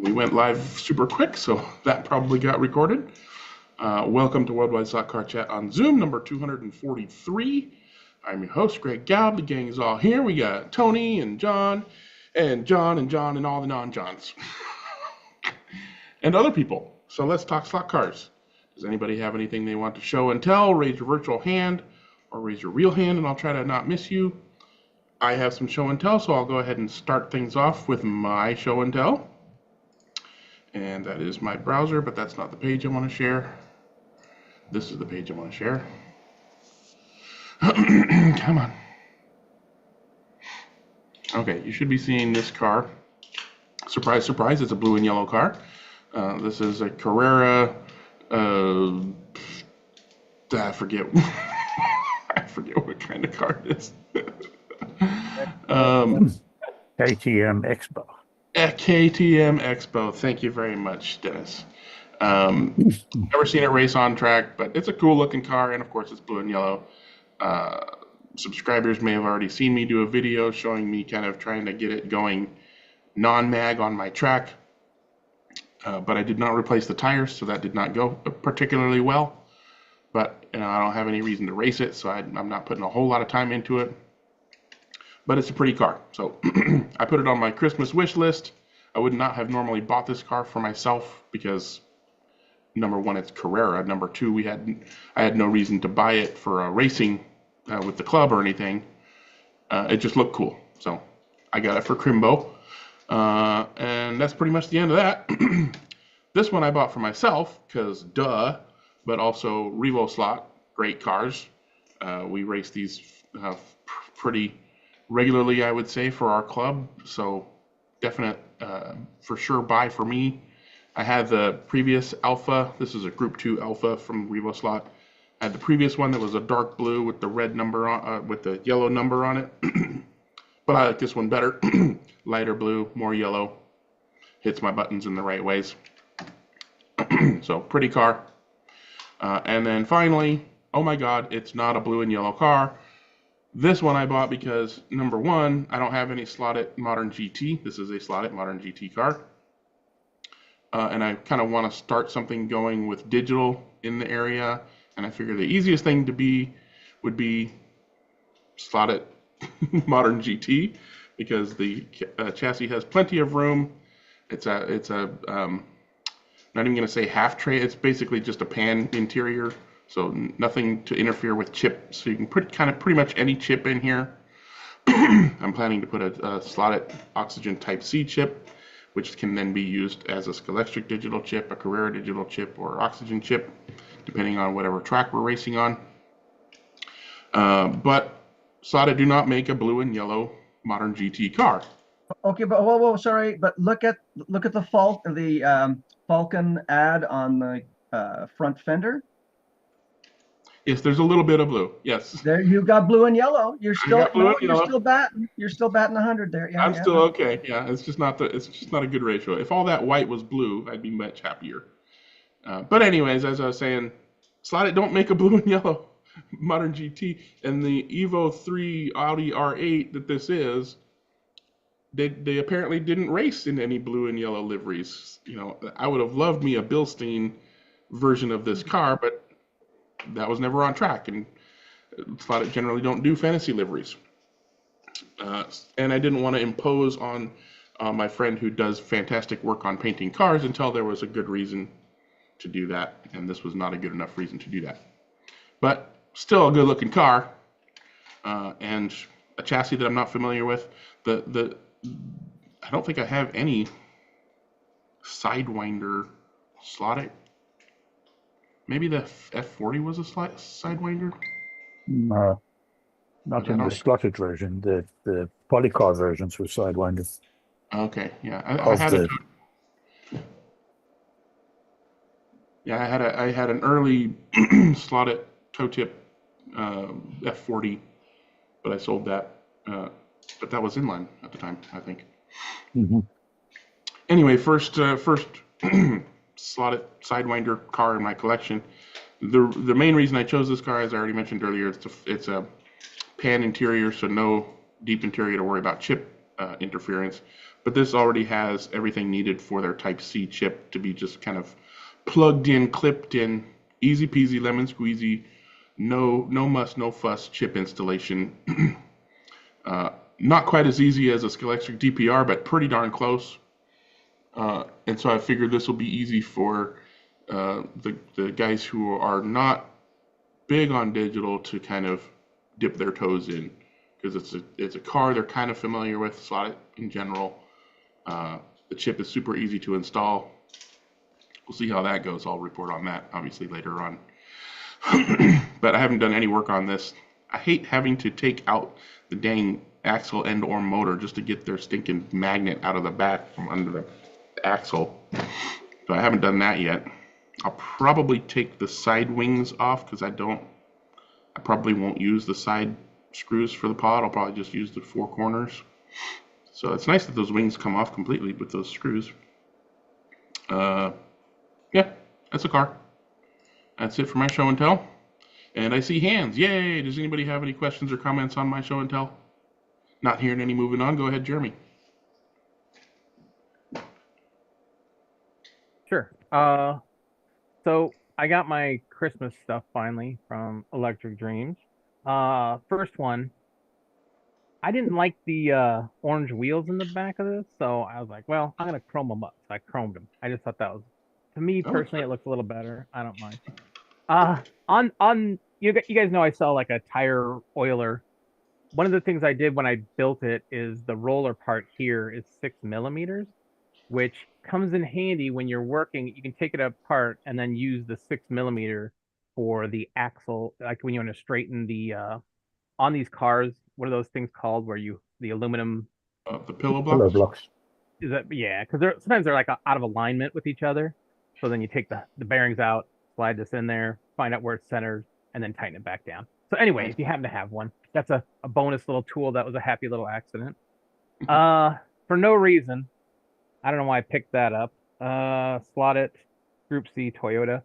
We went live super quick, so that probably got recorded. Welcome to Worldwide Stock Car Chat on Zoom, number 243. I'm your host, Greg Gaub. The gang is all here. We got Tony and John, and John and John, and all the non-Johns. And other people. So let's talk stock cars. Does anybody have anything they want to show and tell? Raise your virtual hand, or raise your real hand, and I'll try to not miss you. I have some show and tell, so I'll go ahead and start things off with my show and tell. And that is my browser, but that's not the page I want to share. This is the page I want to share. Come on. Okay, you should be seeing this car. Surprise, surprise, it's a blue and yellow car. This is a Carrera, I forget. I forget what kind of car it is. KTM Expo. KTM Expo. Thank you very much, Dennis. Never seen it race on track, but it's a cool looking car, and of course it's blue and yellow. Subscribers may have already seen me do a video showing me kind of trying to get it going non-mag on my track, but I did not replace the tires, so that did not go particularly well. But I don't have any reason to race it, so I'm not putting a whole lot of time into it. But it's a pretty car, so I put it on my Christmas wish list. I would not have normally bought this car for myself because, number one, it's Carrera. Number two, I had no reason to buy it for racing with the club or anything. It just looked cool, so I got it for Crimbo. And that's pretty much the end of that. This one I bought for myself because duh, but also Revo Slot, great cars. We race these pretty regularly, I would say, for our club, so definite for sure buy for me. I had the previous Alpha. This is a Group 2 Alpha from Revo Slot. I had the previous one that was a dark blue with the red number on, with the yellow number on it. But I like this one better. Lighter blue, more yellow. Hits my buttons in the right ways. So pretty car. And then finally, oh my God, it's not a blue and yellow car. This one I bought because, number one, I don't have any slotted modern GT. This is a slotted modern GT car. And I kind of want to start something going with digital in the area. And I figure the easiest thing would be slotted modern GT because the chassis has plenty of room. It's a not even going to say half tray. It's basically just a pan interior. So nothing to interfere with chip. So you can put pretty much any chip in here. I'm planning to put a slotted oxygen type C chip, which can then be used as a Scalextric digital chip, a Carrera digital chip, or oxygen chip, depending on whatever track we're racing on. But Slotted do not make a blue and yellow modern GT car. Okay, but whoa, sorry, but look at the Falcon ad on the front fender. Yes, there's a little bit of blue. Yes. There you got blue and yellow. You're still batting. You're still batting 100 there. Yeah, I'm still okay. Yeah, it's just not a good ratio. If all that white was blue, I'd be much happier. But anyways, as I was saying, Slotted don't make a blue and yellow modern GT, and the Evo 3 Audi R8 that this is, they apparently didn't race in any blue and yellow liveries. I would have loved me a Bilstein version of this car, but that was never on track, and Slotted generally don't do fantasy liveries. And I didn't want to impose on my friend who does fantastic work on painting cars until there was a good reason to do that, and this was not a good enough reason to do that. But still a good-looking car, and a chassis that I'm not familiar with. I don't think I have any Sidewinder slotted. Maybe the F40 was a Sidewinder? No, not in the slotted version. The polycar versions were Sidewinder. Okay, yeah. I had an early slotted toe tip F40, but I sold that. But that was inline at the time, I think. Mm-hmm. Anyway, first slotted Sidewinder car in my collection. The main reason I chose this car, as I already mentioned earlier, it's a pan interior, so no deep interior to worry about chip interference. but this already has everything needed for their Type C chip to be just kind of plugged in, clipped in, easy peasy, lemon squeezy, no muss, no fuss chip installation. Not quite as easy as a Scalextric DPR, but pretty darn close. And so I figured this will be easy for the guys who are not big on digital to kind of dip their toes in, because it's a car they're kind of familiar with, slot in general. The chip is super easy to install. We'll see how that goes. I'll report on that obviously later on. But I haven't done any work on this. I hate having to take out the dang axle and or motor just to get their stinking magnet out of the back from under the axle. So I haven't done that yet. I'll probably take the side wings off because I probably won't use the side screws for the pod. I'll probably just use the four corners. So it's nice that those wings come off completely with those screws. Yeah, that's a car. That's it for my show and tell. And I see hands. Yay! Does anybody have any questions or comments on my show and tell? Not hearing any moving on. Go ahead, Jeremy. Sure. So I got my Christmas stuff finally from Electric Dreams. First one, I didn't like the orange wheels in the back of this, so I was like, well, I'm gonna chrome them up. So I chromed them. I just thought that was, to me personally, it looks a little better. I don't mind. On you guys know I sell like a tire oiler. One of the things I did when I built it is the roller part here is 6 millimeters, which comes in handy when you're working. You can take it apart and then use the 6 millimeter for the axle, like when you want to straighten the on these cars. What are those things called where the aluminum the pillow Pillow blocks? blocks. is that, yeah, because sometimes they're like out of alignment with each other. So then you take the bearings out, slide this in there, find out where it's centered, and then tighten it back down. So anyway, if you happen to have one, that's a bonus little tool. That was a happy little accident. For no reason, I don't know why I picked that up. Slot it, Group C Toyota.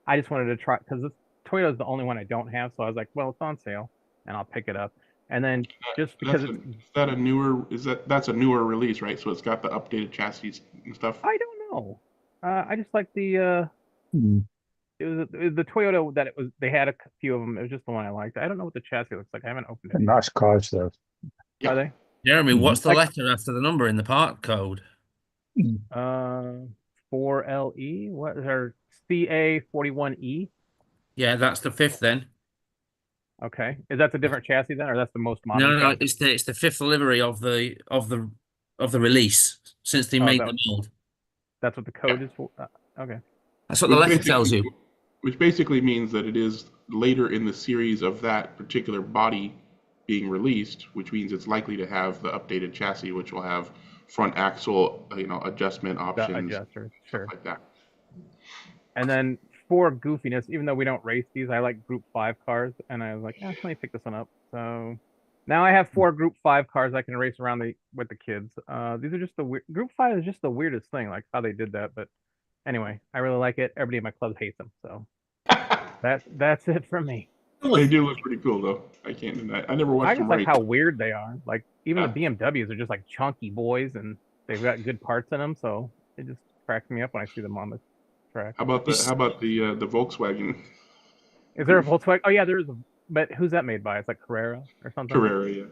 I just wanted to try, because this Toyota is the only one I don't have, so I was like, well, it's on sale, and I'll pick it up. And then just because that's a newer release, right? So it's got the updated chassis and stuff. I don't know. I just like the it was the Toyota that it was. They had a few of them. It was just the one I liked. I don't know what the chassis looks like. I haven't opened it. Nice cars, though. Yeah. Are they? Jeremy, what's the letter after the number in the part code? 4LE. What is our CA41E? Yeah, that's the fifth then. Okay, is that a different chassis then, or that's the most modern? No, chassis? it's the fifth delivery of the release since they made the mold. That's what the code is for. Okay. That's what the letter tells you. Which basically means that it is later in the series of that particular body being released, which means it's likely to have the updated chassis, which will have front axle, adjustment options, Adjuster, sure, like that. And then for goofiness, even though we don't race these, I like Group 5 cars, and I was like, let me pick this one up. So now I have 4 Group 5 cars I can race around with the kids. These are just the weird. Group 5 is just the weirdest thing, like how they did that. But anyway, I really like it. Everybody in my club hates them, so that's it for me. They do look pretty cool, though. I can't deny. I never watched them like race. how weird they are. Like even the BMWs are just like chunky boys, and they've got good parts in them. So it just cracks me up when I see them on the track. How about the Volkswagen? Is there a Volkswagen? Oh yeah, there is. But who's that made by? It's like Carrera or something. Carrera, yeah.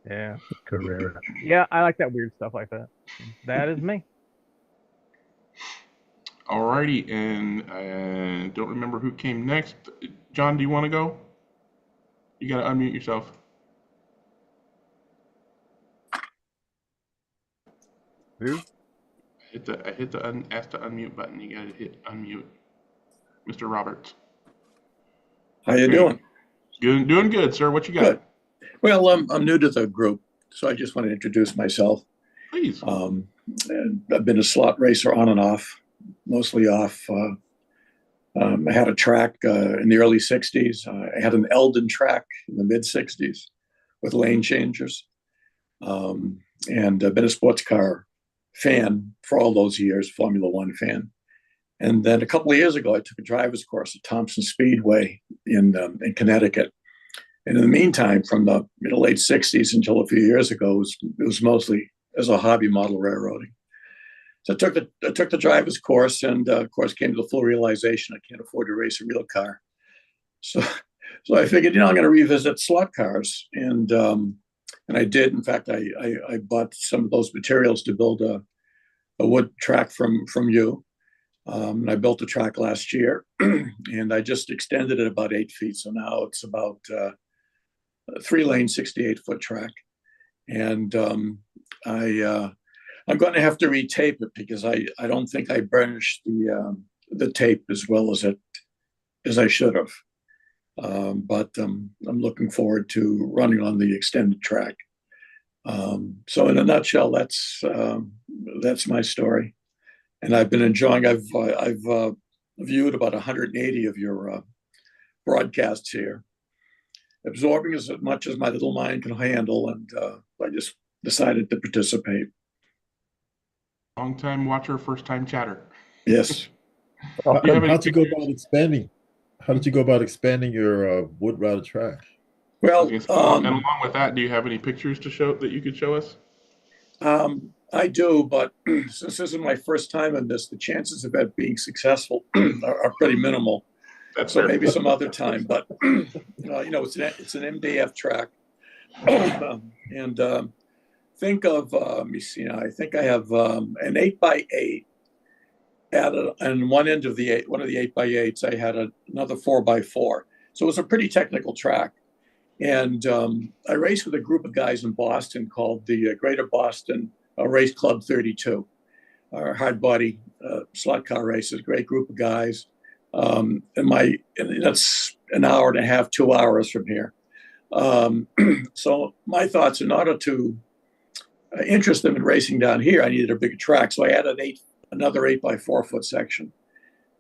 Yeah. Carrera. Yeah, I like that weird stuff like that. That is me. Alrighty, and I don't remember who came next. John, do you want to go? You got to unmute yourself. Who? I hit the ask to unmute button. You got to hit unmute. Mr. Roberts. How you doing? Doing good, sir. What you got? Good. Well, I'm new to the group, so I just want to introduce myself. Please. And I've been a slot racer on and off, mostly off. I had a track in the early 60s. I had an Eldon track in the mid 60s with lane changers. And I've been a sports car fan for all those years, Formula One fan. And then a couple of years ago, I took a driver's course at Thompson Speedway in Connecticut. And in the meantime, from the late 60s until a few years ago, it was mostly as a hobby model railroading. So I took the driver's course, and of course came to the full realization I can't afford to race a real car. So I figured, I'm going to revisit slot cars, and I did. In fact, I bought some of those materials to build a wood track from you. And I built the track last year, and I just extended it about 8 feet. So now it's about a 3-lane, 68-foot track. And I'm going to have to retape it because I don't think I burnished the tape as well as I should have. But I'm looking forward to running on the extended track. So in a nutshell, that's my story. And I've been enjoying. I've viewed about 180 of your broadcasts here, absorbing as much as my little mind can handle, and I just decided to participate. Long time watcher, first time chatter. Yes. Do you have any How'd you go pictures? about expanding? How did you go about expanding your wood routed track? Well, And along with that, do you have any pictures to show that you could show us? I do, but since this is my first time in this, the chances of it being successful are pretty minimal. That's So fair. maybe some other time. But it's an MDF track, and think of let me see now. I think I have an 8x8 and one end of one of the 8x8s. I had another 4x4. So it was a pretty technical track. And I raced with a group of guys in Boston called the Greater Boston Race Club 32, our hard body slot car races. Great group of guys. And that's an hour and a half, 2 hours from here. So my thoughts, in order to interest them in racing down here, I needed a bigger track. So I added another 8x4-foot section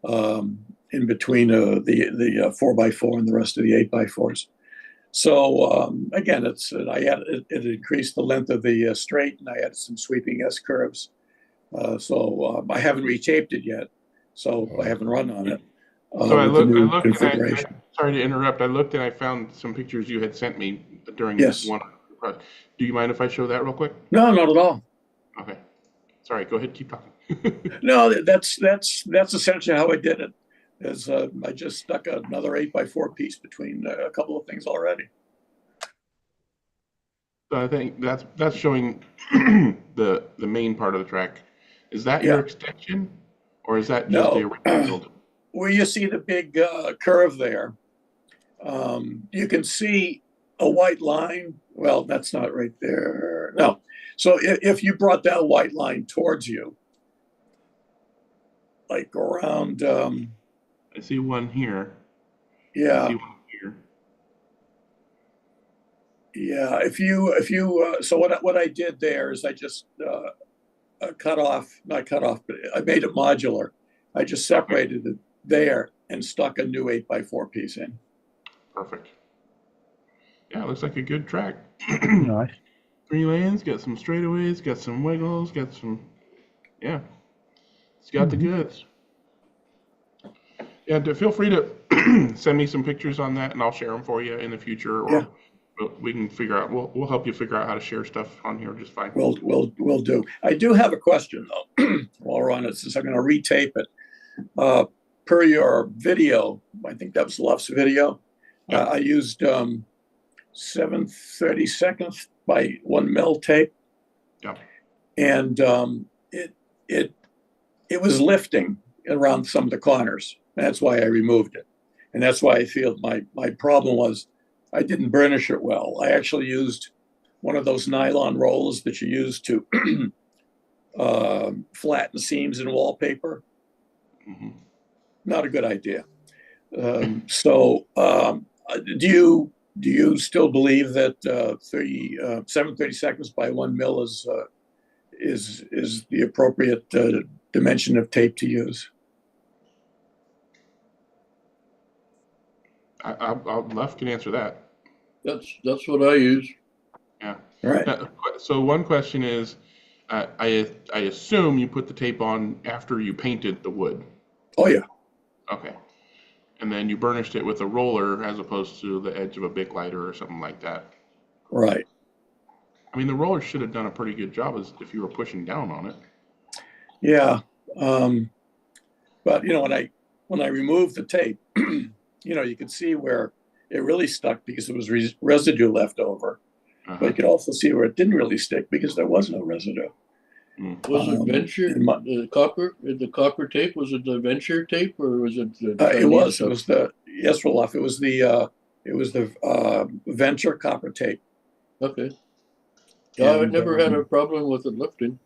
in between the 4x4 and the rest of the 8x4s. So again, it increased the length of the straight, and I added some sweeping S curves. So I haven't retaped it yet, so I haven't run on it. So I looked configuration. sorry to interrupt. I looked and I found some pictures you had sent me during Yes. one. Do you mind if I show that real quick? No, not at all. Okay. Sorry. Go ahead. Keep talking. No, that's essentially how I did it. I just stuck another 8x4 piece between a couple of things already. So I think that's showing the main part of the track. Is that Yeah. your extension, or is that just No. the original build? Where you see the big curve there, you can see a white line. Well, that's not right there. No. So if you brought that white line towards you, like around, I see one here. I yeah, see one here. yeah. If you, so what I did there is I just not cut off, but I made it modular. I just separated it there and stuck a new 8x4 piece in. Perfect. Yeah, it looks like a good track. Nice. 3 lanes, got some straightaways, got some wiggles, yeah. It's got the goods. Yeah, feel free to send me some pictures on that, and I'll share them for you in the future, or we can figure out. We'll help you figure out how to share stuff on here just fine. We'll do. I do have a question though. While we're on it, since I'm going to retape it. Per your video, I think that was Luff's video. I used 7/32 by 1 mil tape. Yeah. And it was lifting around some of the corners. That's why I removed it. And that's why I feel my problem was I didn't burnish it well. I actually used one of those nylon rollers that you use to flatten seams in wallpaper. Mm-hmm. Not a good idea. Do you still believe that 7/32 by 1 mil is the appropriate dimension of tape to use? Luff can answer that. That's what I use. Yeah. All right. So one question is, I assume you put the tape on after you painted the wood. Oh yeah. Okay. And then you burnished it with a roller as opposed to the edge of a Bic lighter or something like that. Right. I mean, the roller should have done a pretty good job as if you were pushing down on it. Yeah. But when I removed the tape, you could see where it really stuck because there was residue left over. Uh-huh. But you could also see where it didn't really stick because there was no residue. Was it Venture? The copper tape, was it the Venture tape or was it the Chinese it was. stuff? It was the Roloff. It was the Venture copper tape. Okay. Yeah, I And, never had a problem with it lifting.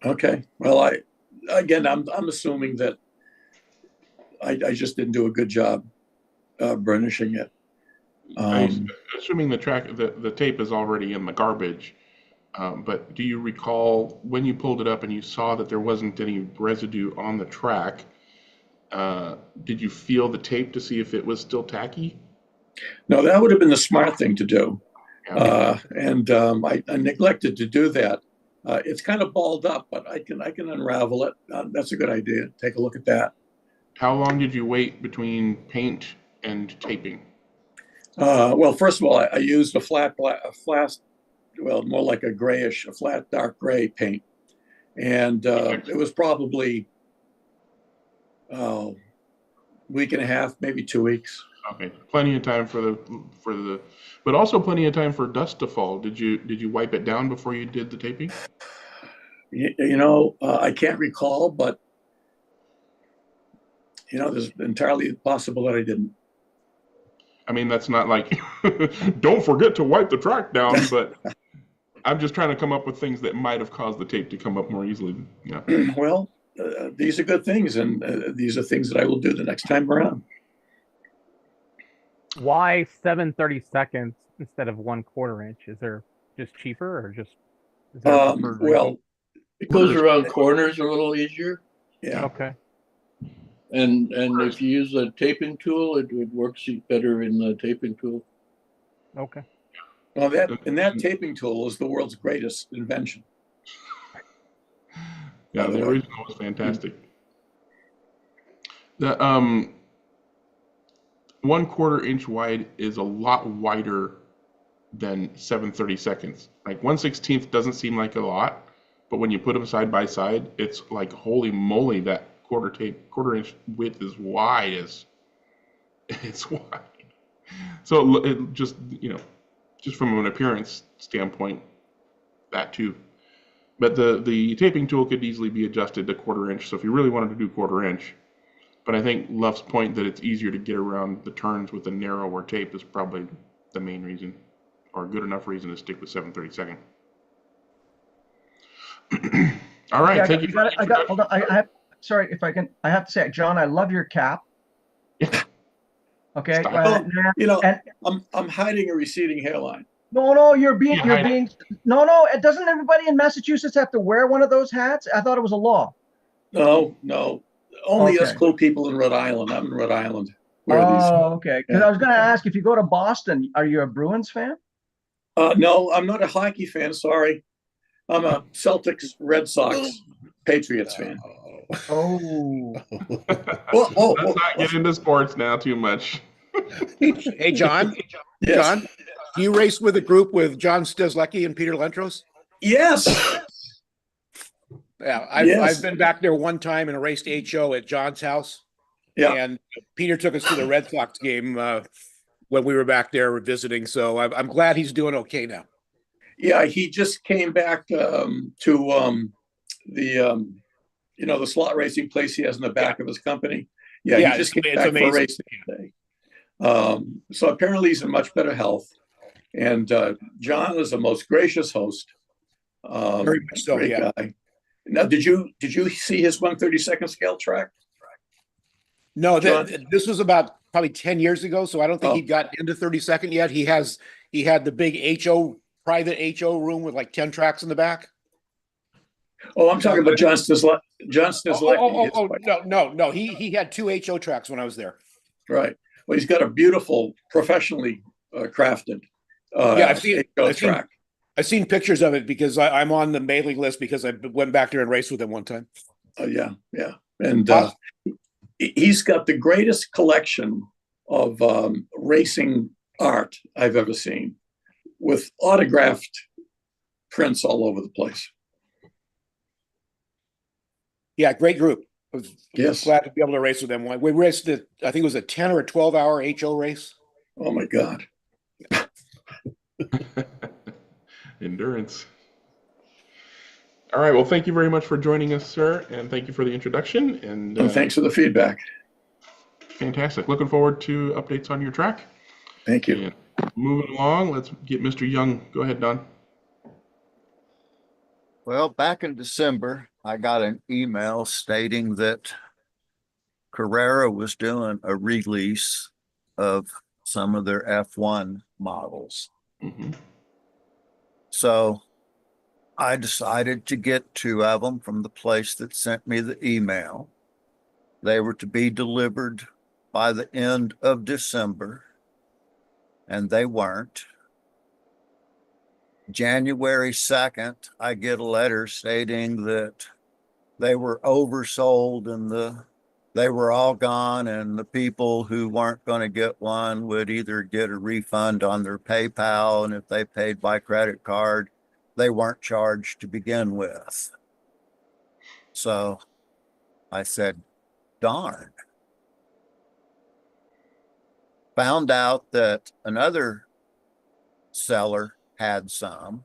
Okay. Well, I'm assuming that I just didn't do a good job burnishing it. Assuming the tape is already in the garbage, but do you recall when you pulled it up and you saw that there wasn't any residue on the track, did you feel the tape to see if it was still tacky? No, that would have been the smart thing to do. Yeah. I neglected to do that. It's kind of balled up, but I can unravel it. That's a good idea. Take a look at that. How long did you wait between paint and taping? Well, first of all, I used a flat, more like a grayish, a flat dark gray paint, and it was probably week and a half, maybe 2 weeks. Okay, plenty of time but also plenty of time for dust to fall. Did you wipe it down before you did the taping? I can't recall, but there's entirely possible that I didn't. I mean, that's not like, don't forget to wipe the track down, but I'm just trying to come up with things that might have caused the tape to come up more easily. Yeah. Well, these are good things, and these are things that I will do the next time around. Why 7/32 instead of 1/4 inch? Is there just cheaper or just? Is there a preferred reason? Well, It goes around corners a little easier. yeah. Okay. And if you use a taping tool, it works better in the taping tool. Okay. Well, that taping tool is the world's greatest invention. Yeah, the original was fantastic. The 1/4 inch wide is a lot wider than 7/32. Like 1/16 doesn't seem like a lot, but when you put them side by side, it's like holy moly, that quarter inch width is wide as it's wide. So it just just from an appearance standpoint, that too. But the taping tool could easily be adjusted to 1/4 inch. So if you really wanted to do 1/4 inch, but I think Luff's point that it's easier to get around the turns with a narrower tape is probably the main reason, or a good enough reason to stick with 7/32. All right, thank you. Hold on. Sorry if I can. I have to say, John, I love your cap. Okay. I'm hiding a receding hairline. No, you're being. No. Doesn't everybody in Massachusetts have to wear one of those hats? I thought it was a law. No. Only us Okay. cool people in Rhode Island. I'm in Rhode Island. Okay. Because Yeah. I was going to ask, if you go to Boston, are you a Bruins fan? No, I'm not a hockey fan. Sorry, I'm a Celtics, Red Sox, Patriots fan. Oh. Let's Let's not get into sports now too much. Hey, John. Yes. John, do you race with a group with John Steslecki and Peter Lentros? Yes. Yeah, I've been back there one time and raced HO at John's house. Yeah. And Peter took us to the Red Sox game when we were back there visiting. So I'm glad he's doing okay now. Yeah, he just came back to the slot racing place he has in the back of his company. Yeah, he just came back for a race today. So apparently he's in much better health. And John is the most gracious host. Very much so, great yeah. guy. Now, did you see his 1/32 scale track? No, this was about probably 10 years ago. So I don't think he got into 32nd yet. He had the big private HO room with like 10 tracks in the back. Oh, I'm talking about John Steslecki. No. He had 2 HO tracks when I was there. Right. Well, he's got a beautiful, professionally crafted HO track. I've seen pictures of it because I'm on the mailing list because I went back there and raced with him one time. Yeah. And he's got the greatest collection of racing art I've ever seen, with autographed prints all over the place. Yeah, great group. I was Yes. glad to be able to race with them. We raced I think it was a 10 or a 12-hour HO race. Oh my God. Endurance. All right. Well, thank you very much for joining us, sir, and thank you for the introduction. And Thanks for the feedback. Fantastic. Looking forward to updates on your track. Thank you. And moving along, let's get Mr. Young. Go ahead, Don. Well, back in December, I got an email stating that Carrera was doing a release of some of their F1 models. Mm-hmm. So I decided to get 2 of them from the place that sent me the email. They were to be delivered by the end of December, and they weren't. January 2nd, I get a letter stating that they were oversold and they were all gone, and the people who weren't going to get one would either get a refund on their PayPal, and if they paid by credit card, they weren't charged to begin with. So I said, darn. Found out that another seller had some.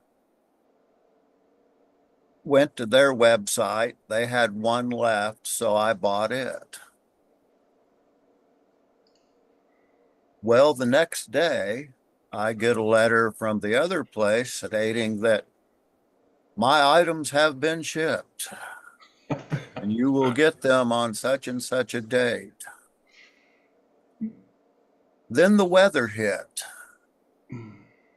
Went to their website. They had one left, so I bought it. Well, the next day, I get a letter from the other place stating that my items have been shipped and you will get them on such and such a date. Then the weather hit.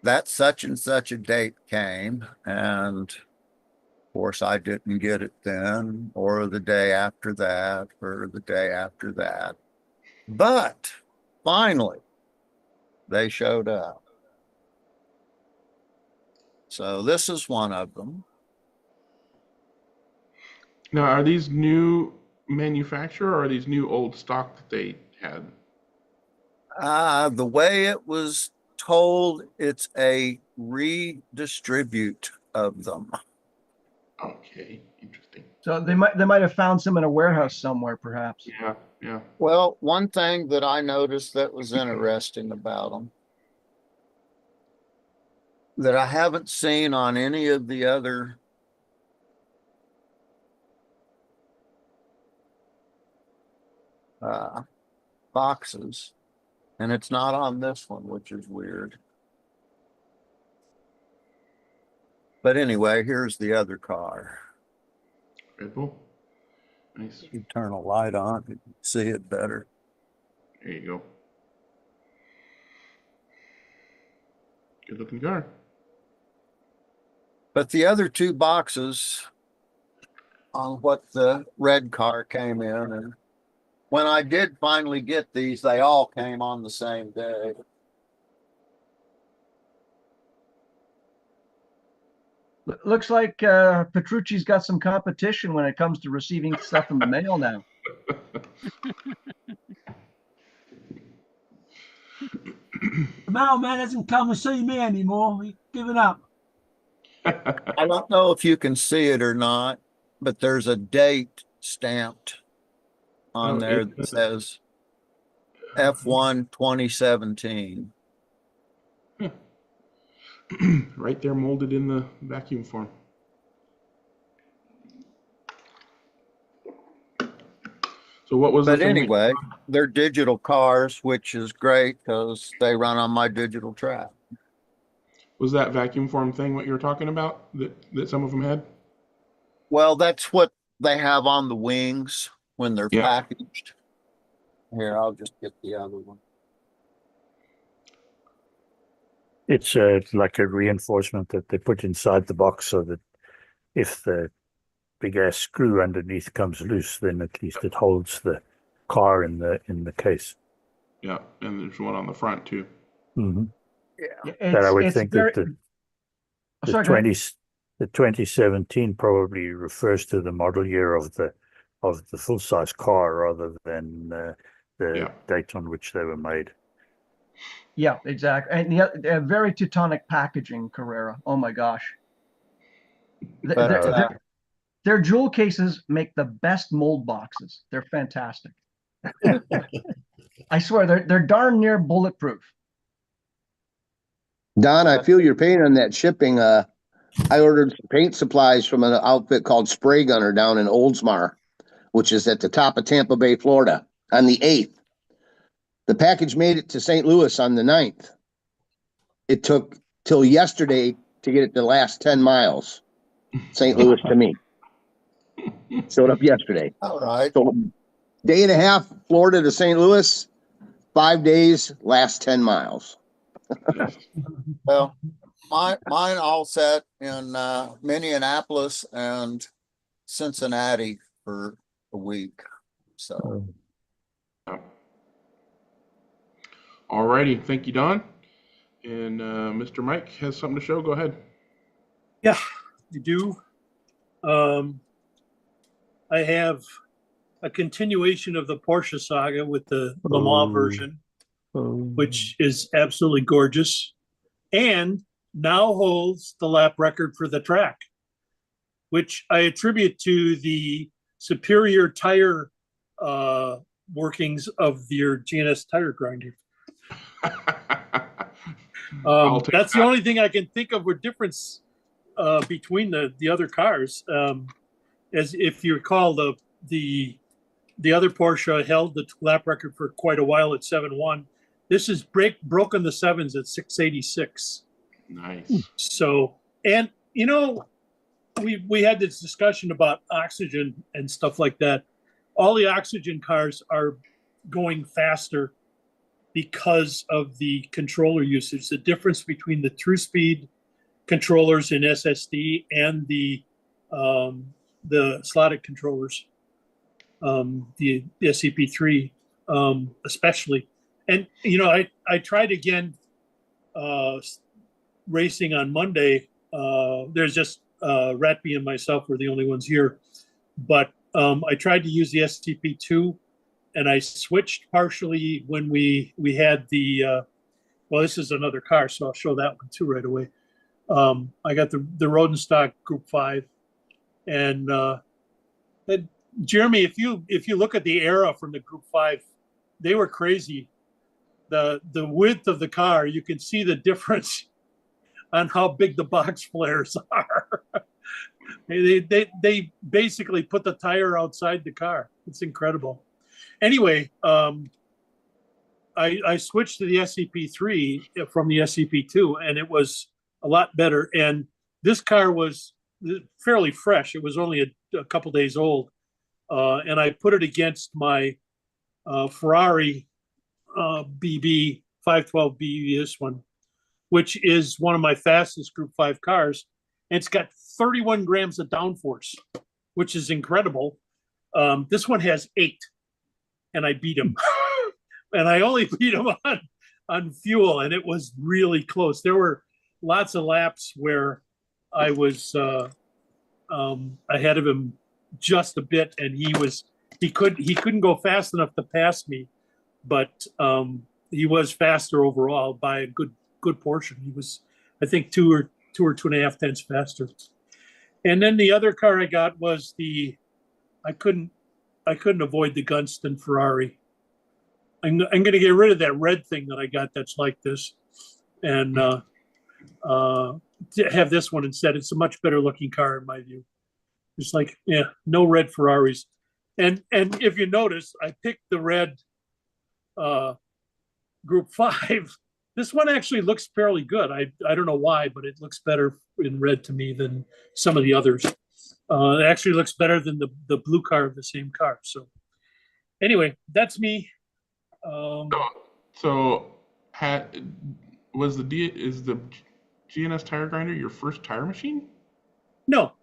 That such and such a date came, and of course I didn't get it then, or the day after that, or the day after that. But finally, they showed up. So this is one of them. Now, are these new manufacturer or are these new old stock that they had? The way it was told, it's a redistribute of them. Okay, interesting. So they might have found some in a warehouse somewhere, perhaps. Yeah, yeah. Well, one thing that I noticed that was interesting about them that I haven't seen on any of the other boxes, and it's not on this one, which is weird. But anyway, here's the other car. Red Bull. Nice. You turn a light on, you can see it better. There you go. Good looking car. But the other 2 boxes on what the red car came in, and when I did finally get these, they all came on the same day. Looks like Petrucci's got some competition when it comes to receiving stuff in the mail now. The mailman doesn't come and see me anymore. He's given up. I don't know if you can see it or not, but there's a date stamped on there that says F1 2017. Right there, molded in the vacuum form. So what was But anyway, they're digital cars, which is great because they run on my digital track. Was that vacuum form thing what you were talking about that some of them had? Well, that's what they have on the wings when they're packaged. Here, I'll just get the other one. It's like a reinforcement that they put inside the box so that if the big ass screw underneath comes loose, then at least it holds the car in the case. Yeah, and there's one on the front too. Mm-hmm. Yeah, that I would think that the 2017 probably refers to the model year of the full size car rather than the date on which they were made. Yeah, exactly. And the very Teutonic packaging, Carrera. Oh my gosh. Their jewel cases make the best mold boxes. They're fantastic. I swear, they're darn near bulletproof. Don, I feel your pain on that shipping. I ordered some paint supplies from an outfit called Spray Gunner down in Oldsmar, which is at the top of Tampa Bay, Florida, on the 8th. The package made it to St. Louis on the 9th. It took till yesterday to get it the last 10 miles. St. Louis to me. Showed up yesterday. All right. So day and a half, Florida to St. Louis, 5 days, last 10 miles. Well, mine all set in Minneapolis and Cincinnati for a week. So. All righty. Thank you, Don. And Mr. Mike has something to show. Go ahead. Yeah, you do. I have a continuation of the Porsche saga with the Le Mans version, which is absolutely gorgeous, and now holds the lap record for the track, which I attribute to the superior tire workings of your GNS tire grinder. That's the only thing I can think of with difference between the other cars. As if you recall, the other Porsche held the lap record for quite a while at 7.1. This is broken the sevens at 686. Nice. So, and you know, we had this discussion about oxygen and stuff like that. All the oxygen cars are going faster because of the controller usage. The difference between the true speed controllers in SSD and the slotted controllers, the SCP3 especially. And you know, I tried again racing on Monday. There's just Ratby and myself were the only ones here, but I tried to use the SCP2, and I switched partially when we had the well, this is another car, so I'll show that one too right away. I got the Rodenstock Group 5, and Jeremy, if you look at the era from the Group 5, they were crazy. The width of the car, you can see the difference on how big the box flares are. They basically put the tire outside the car. It's incredible. Anyway, I switched to the SCP3 from the SCP2, and it was a lot better. And this car was fairly fresh. It was only a couple days old. And I put it against my Ferrari BB 512B, this one, which is one of my fastest Group 5 cars. And it's got 31 grams of downforce, which is incredible. This one has 8, and I beat him. And I only beat him on fuel, and it was really close. There were lots of laps where I was ahead of him just a bit, and he couldn't go fast enough to pass me, but he was faster overall by a good portion. He was, I think, 2 or 2.5 tenths faster. And then the other car I got was I couldn't avoid the Gunston Ferrari. I'm going to get rid of that red thing that I got that's like this, and have this one instead. It's a much better looking car in my view. It's like, yeah, no red Ferraris. And if you notice, I picked the red Group 5. This one actually looks fairly good. I don't know why, but it looks better in red to me than some of the others. It actually looks better than the blue car of the same car. So anyway, that's me. Is the GNS tire grinder your first tire machine? No.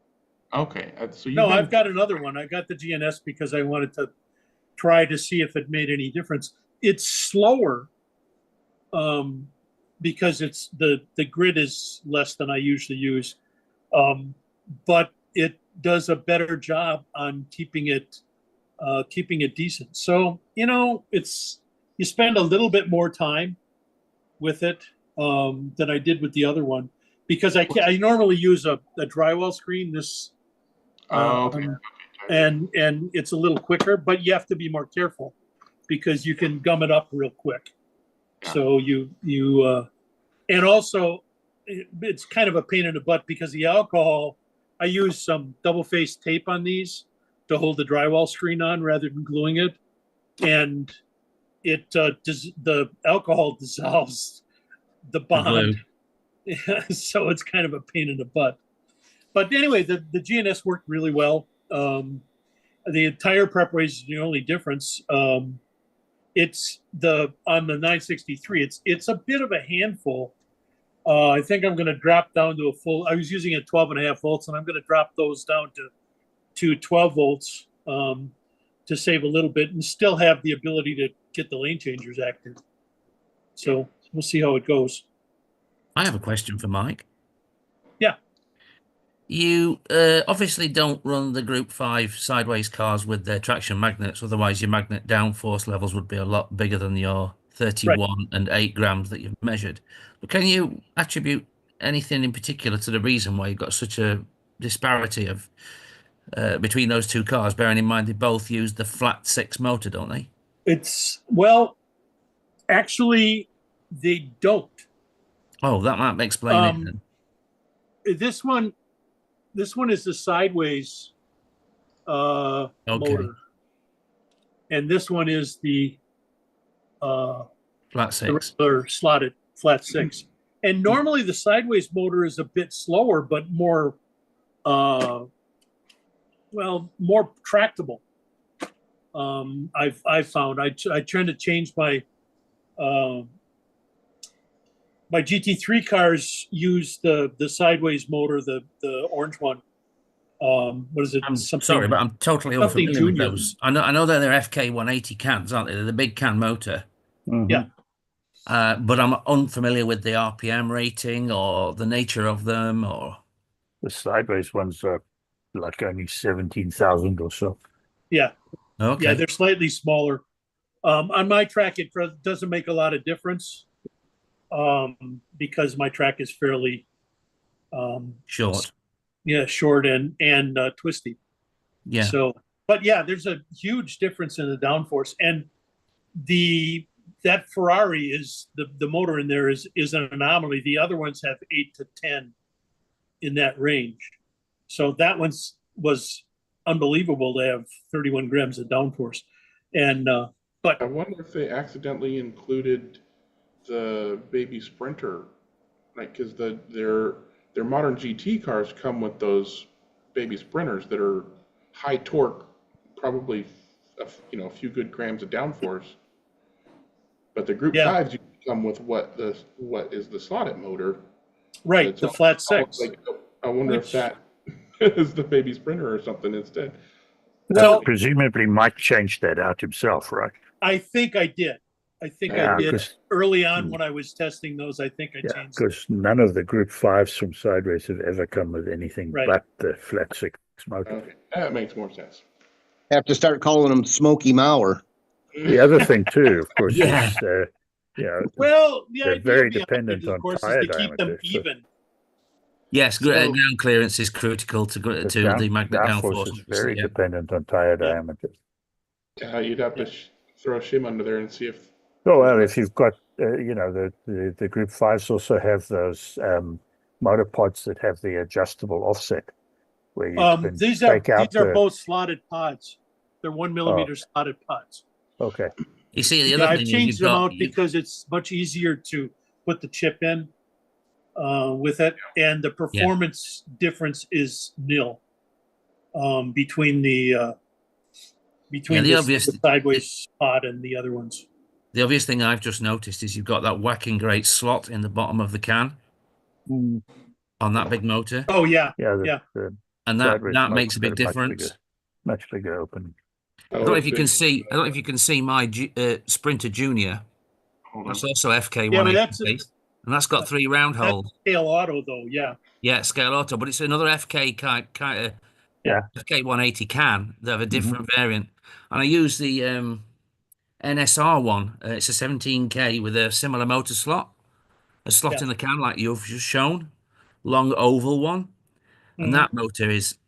Okay. I've got another one. I got the GNS because I wanted to try to see if it made any difference. It's slower because it's the grid is less than I usually use, but it does a better job on keeping it decent. So you spend a little bit more time with it than I did with the other one. because I normally use a drywall screen. Okay. And it's a little quicker, but you have to be more careful because you can gum it up real quick. Yeah. So and also it's kind of a pain in the butt because the alcohol, I use some double-faced tape on these to hold the drywall screen on rather than gluing it. And the alcohol dissolves the bond. So it's kind of a pain in the butt. But anyway, the GNS worked really well. The tire preparation is the only difference. It's on the 963. It's a bit of a handful. I think I'm going to drop down to a full. I was using at 12.5 volts, and I'm going to drop those down to 12 volts to save a little bit and still have the ability to get the lane changers active. So we'll see how it goes. I have a question for Mike. Yeah. You obviously don't run the Group 5 sideways cars with their traction magnets, otherwise your magnet downforce levels would be a lot bigger than your 31 and 8 grams that you've measured. But can you attribute anything in particular to the reason why you've got such a disparity of between those two cars, bearing in mind they both use the flat 6 motor, don't they? Actually, they don't. Oh, that might explain it then. This one is the sideways motor, and this one is the flat 6 or slotted flat 6. And normally the sideways motor is a bit slower, but more more tractable. I've found I tend to change my my GT3 cars use the sideways motor, the orange one. What is it? I'm sorry, but I'm totally unfamiliar with those. I know they're FK 180 cans, aren't they? They're the big can motor. Mm-hmm. Yeah. But I'm unfamiliar with the RPM rating or the nature of them, or the sideways ones are like only 17,000 or so. Yeah. Okay. Yeah, they're slightly smaller. On my track, it doesn't make a lot of difference because my track is fairly short. Yeah, short and twisty. Yeah. So, but yeah, there's a huge difference in the downforce, and that Ferrari is the motor in there is an anomaly. The other ones have 8 to 10 in that range. So that was unbelievable to have 31 grams of downforce. And but I wonder if they accidentally included the baby Sprinter, like, because their modern GT cars come with those baby Sprinters that are high torque, probably a few good grams of downforce. But the Group 5s come with what is the slotted motor, right? The flat 6. Like, I wonder if that is the baby Sprinter or something instead. Well, presumably Mike changed that out himself, right? I think I did. I did early on when I was testing those. I think I changed. Because none of the Group 5s from sideways have ever come with anything but the flat 6 motor. Okay. That makes more sense. Have to start calling them Smoky Mauer. The other thing too, of course, is they're very dependent on tire diameter. Even. Yes, ground clearance is critical to the magnet downforce. Is very dependent on tire diameter. Yeah, you'd have to throw a shim under there and see if. Oh well, if you've got, the Group 5s also have those motor pods that have the adjustable offset, where you can these are both slotted pods. They're 1 millimeter slotted pods. Okay. You see, the other thing I've changed them out because it's much easier to put the chip in with it, and the performance difference is nil between the sideways pod and the other ones. The obvious thing I've just noticed is you've got that whacking great slot in the bottom of the can on that big motor. Oh yeah, and that makes a big difference. Much bigger opening. I don't know if you can see. I don't know if you can see my Sprinter Junior. That's also FK 180, and that's got 3 round holes. Scale auto though, yeah. Yeah, scale auto, but it's another FK kind of FK 180 can. They have a different variant, and I use the NSR one. It's a 17K with a similar motor slot, in the can like you've just shown. long oval one, and Mhm. that motor is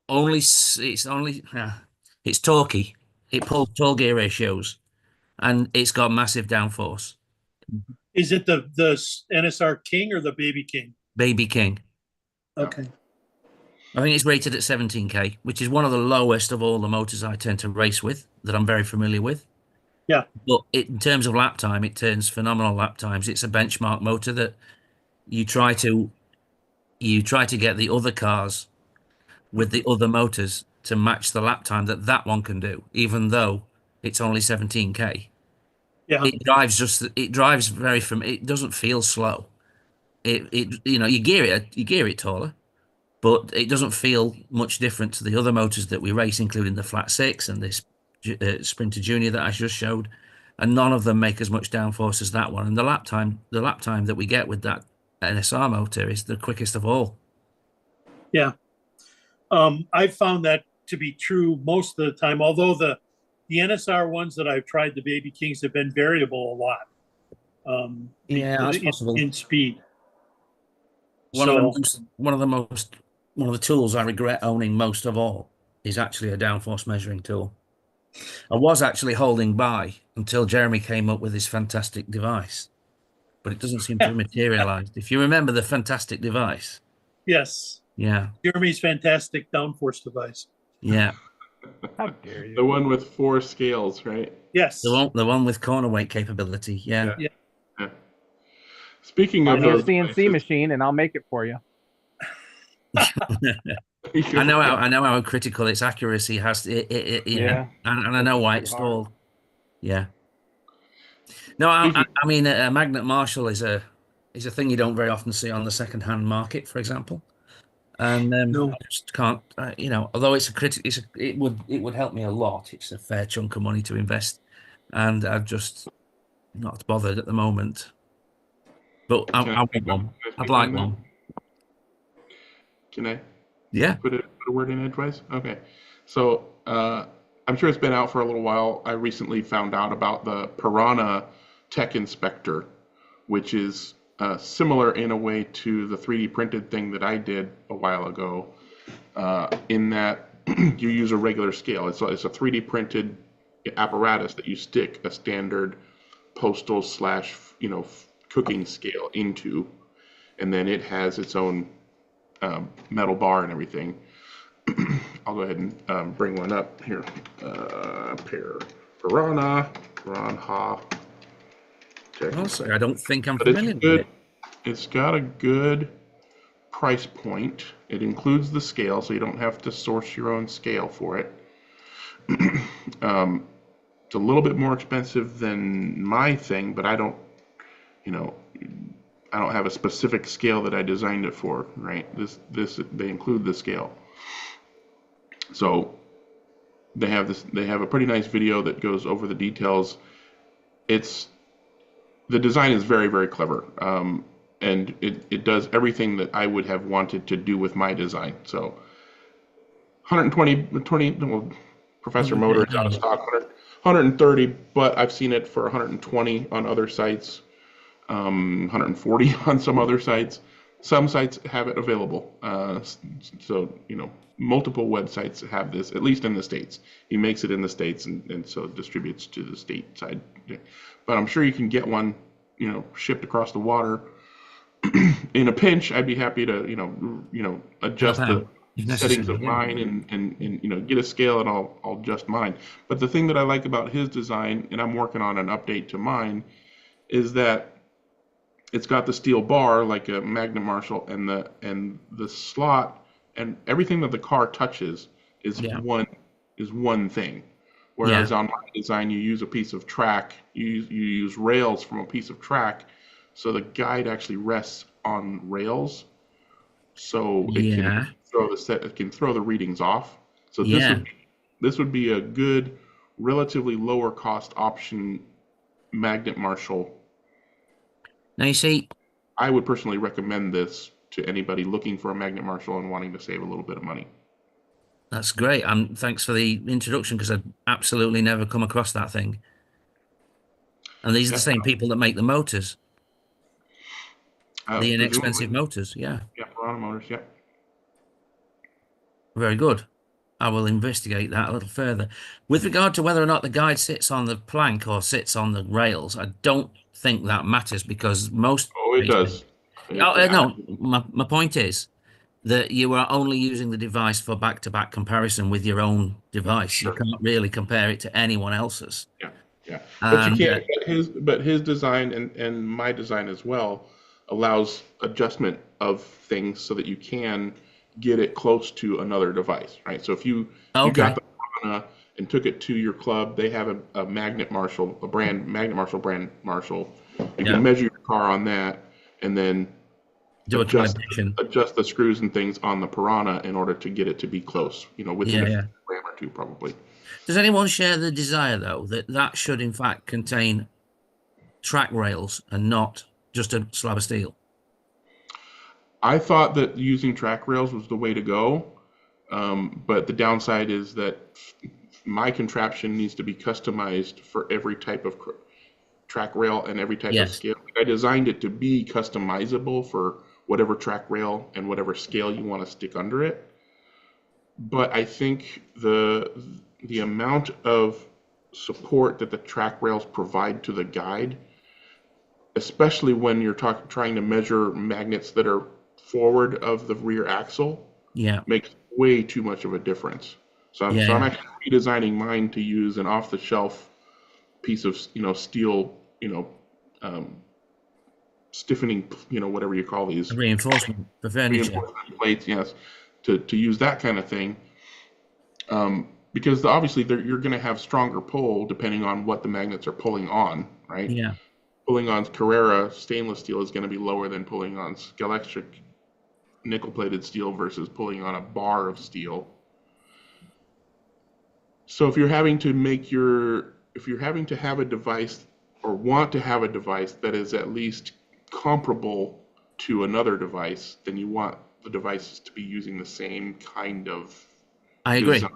it's torquey. It pulls tall gear ratios, and it's got massive downforce. Is it the NSR King or the Baby King? Baby King. Okay. I think it's rated at 17K, which is one of the lowest of all the motors I tend to race with that I'm very familiar with. Yeah. But in terms of lap time, it turns phenomenal lap times. It's a benchmark motor that you try to get the other cars with the other motors to match the lap time that one can do, even though it's only 17K. Yeah. It drives it doesn't feel slow. You gear it taller, but it doesn't feel much different to the other motors that we race, including the Flat Six and this Sprinter Junior that I just showed, and none of them make as much downforce as that one. And the lap time that we get with that NSR motor is the quickest of all. Yeah. I've found that to be true most of the time, although the NSR ones that I've tried, the Baby Kings, have been variable a lot. Yeah, that's possible. In speed. One of the tools I regret owning most of all is actually a downforce measuring tool. I was actually holding by until Jeremy came up with this fantastic device, but it doesn't seem to have materialized. If you remember the fantastic device. Yes. Yeah. Jeremy's fantastic downforce device. Yeah. How dare you? The one with 4 scales, right? Yes. The one with corner weight capability. Yeah. Yeah. Speaking of Buy me a those CNC devices, machine, and I'll make it for you. I know how critical its accuracy has. And I know why it's stalled. Yeah. No, I mean a magnet Marshall is a thing you don't very often see on the second-hand market, for example. And I just can't, although it would help me a lot. It's a fair chunk of money to invest, and I've just not bothered at the moment. But I want one. I'd like one. Can I? Yeah. Put a word in edgewise? Okay. So I'm sure it's been out for a little while. I recently found out about the Piranha Tech Inspector, which is similar in a way to the 3D printed thing that I did a while ago, in that you use a regular scale. It's a 3D printed apparatus that you stick a standard postal / cooking scale into, and then it has its own metal bar and everything. I'll go ahead and bring one up here. Piranha. Also, I don't think I'm familiar with it. It's got a good price point. It includes the scale, so you don't have to source your own scale for it. It's a little bit more expensive than my thing, but I don't have a specific scale that I designed it for, right? They include the scale. So they have a pretty nice video that goes over the details. The design is very, very clever. And it does everything that I would have wanted to do with my design. So 120, well, Professor Motor is out of stock, 130, but I've seen it for 120 on other sites, 140 on some other sites. Some sites have it available. So, multiple websites have this, at least in the States. He makes it in the States and so it distributes to the state side. But I'm sure you can get one, shipped across the water. In a pinch, I'd be happy to, adjust the settings of mine and get a scale, and I'll adjust mine. But the thing that I like about his design, and I'm working on an update to mine, is that it's got the steel bar like a Magnet Marshall, and the slot and everything that the car touches is one thing. Whereas on my design, you use a piece of track, you use rails from a piece of track. So the guide actually rests on rails, so it can throw the readings off. So this would be a good, relatively lower cost option Magnet Marshall. Now you see, I would personally recommend this to anybody looking for a Magnet Marshall and wanting to save a little bit of money. That's great. Thanks for the introduction, because I'd absolutely never come across that thing. And these are the same people that make the motors. The inexpensive presumably. motors, yeah. Yeah, Piranha motors, yeah. Very good. I will investigate that a little further. With regard to whether or not the guide sits on the plank or sits on the rails, I don't think that matters because most. Oh, it does. No, my point is that you are only using the device for back-to-back comparison with your own device. Sure. You can't really compare it to anyone else's. Yeah. But you can't. But his design and my design as well allows adjustment of things so that you can get it close to another device, right? So if you got the Piranha and took it to your club, they have a Magnet Marshall, Magnet Marshall brand Marshall. You can measure your car on that and then adjust the screws and things on the Piranha in order to get it to be close, within a gram or two probably. Does anyone share the desire, though, that should in fact contain track rails and not just a slab of steel? I thought that using track rails was the way to go, but the downside is that my contraption needs to be customized for every type of track rail and every type of scale. I designed it to be customizable for whatever track rail and whatever scale you want to stick under it. But I think the amount of support that the track rails provide to the guide, especially when you're trying to measure magnets that are forward of the rear axle, makes way too much of a difference. So I'm actually redesigning mine to use an off-the-shelf piece of steel, stiffening, whatever you call these, reinforcement for furniture, reinforcement plates, yes, to use that kind of thing. Because obviously you're going to have stronger pull depending on what the magnets are pulling on, right? Yeah. Pulling on Carrera stainless steel is going to be lower than pulling on Scalextric nickel-plated steel versus pulling on a bar of steel. So if you're having to have a device or want to have a device that is at least comparable to another device, then you want the devices to be using the same kind of I agree. design.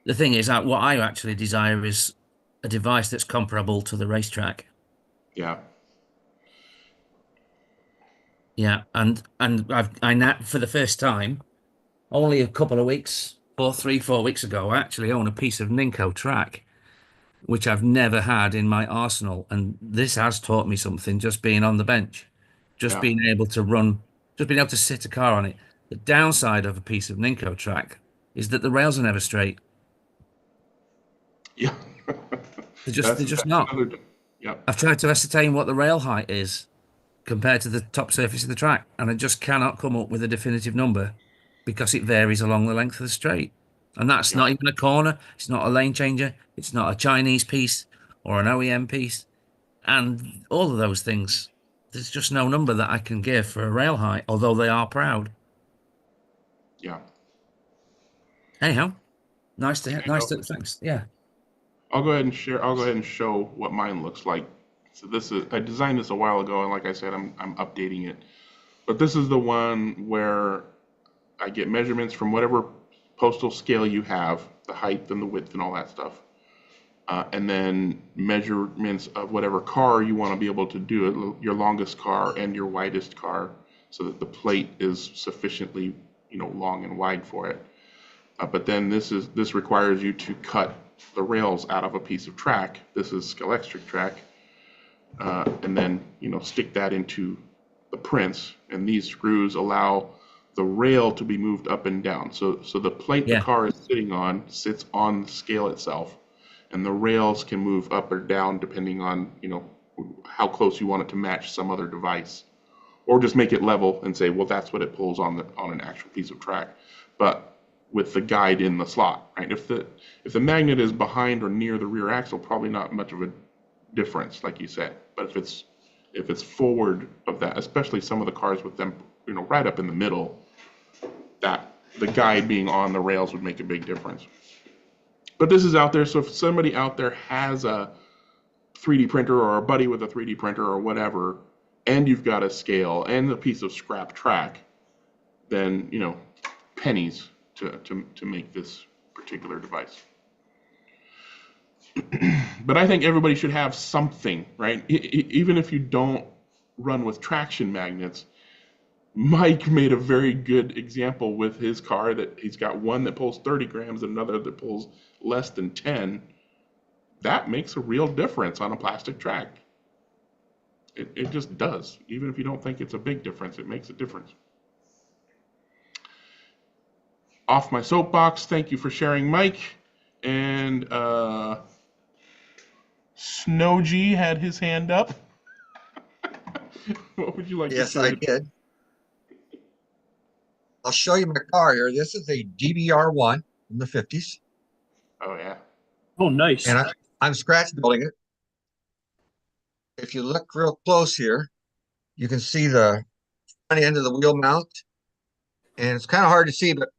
The thing is that what I actually desire is a device that's comparable to the racetrack. Yeah. Yeah, and I now, for the first time, only a couple of weeks, 4 weeks ago, I actually own a piece of Ninko track, which I've never had in my arsenal. And this has taught me something, just being on the bench, being able to run, just being able to sit a car on it. The downside of a piece of Ninko track is that the rails are never straight. Yeah. They're just not. I've tried to ascertain what the rail height is compared to the top surface of the track, and I just cannot come up with a definitive number because it varies along the length of the straight. And that's not even a corner. It's not a lane changer. It's not a Chinese piece or an OEM piece. And all of those things, there's just no number that I can give for a rail height, although they are proud. Yeah. Anyhow, nice to thanks. Yeah. I'll go ahead and show what mine looks like. So I designed this a while ago, and like I said, I'm updating it. But this is the one where I get measurements from whatever postal scale you have, the height and the width and all that stuff. And then measurements of whatever car you want to be able to do it, your longest car and your widest car, so that the plate is sufficiently, long and wide for it. But then this requires you to cut the rails out of a piece of track. This is Scalextric track. And then, stick that into the prints, and these screws allow the rail to be moved up and down. So the plate the car is sitting on sits on the scale itself, and the rails can move up or down depending on, how close you want it to match some other device, or just make it level and say, well, that's what it pulls on an actual piece of track, but with the guide in the slot, right? If the magnet is behind or near the rear axle, probably not much of a difference, like you said. But if it's forward of that, especially some of the cars with them, right up in the middle, that the guide being on the rails would make a big difference. But this is out there, so if somebody out there has a 3D printer or a buddy with a 3D printer or whatever, and you've got a scale and a piece of scrap track, then pennies to make this particular device. But I think everybody should have something, right? Even if you don't run with traction magnets, Mike made a very good example with his car that he's got one that pulls 30 grams and another that pulls less than 10. That makes a real difference on a plastic track. It just does. Even if you don't think it's a big difference, it makes a difference. Off my soapbox, thank you for sharing, Mike. And Snow G had his hand up. What would you like to say? Yes, I did. I'll show you my car here. This is a DBR1 from the 50s. Oh, yeah. Oh, nice. And I'm scratch building it. If you look real close here, you can see the front end of the wheel mount. And it's kind of hard to see, but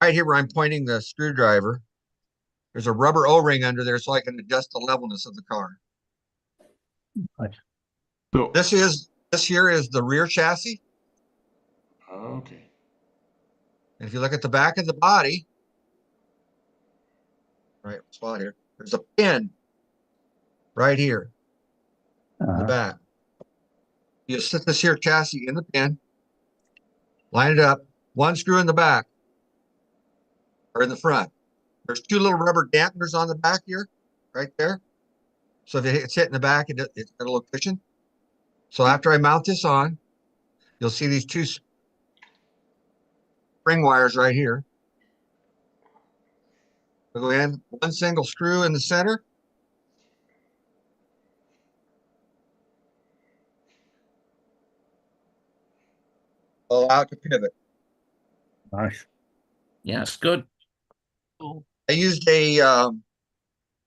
right here where I'm pointing the screwdriver, there's a rubber O-ring under there so I can adjust the levelness of the car. Nice. So, This here is the rear chassis. okay. And if you look at the back of the body, right spot here, there's a pin right here in the back. You sit this here chassis in the pin, line it up, one screw in the back or in the front. There's two little rubber dampeners on the back here, right there. So if it's hit in the back, it's got a little cushion. So after I mount this on, you'll see these two spring wires right here. We'll go in, one single screw in the center. Allow it to pivot. Nice. Yeah, it's good. I used a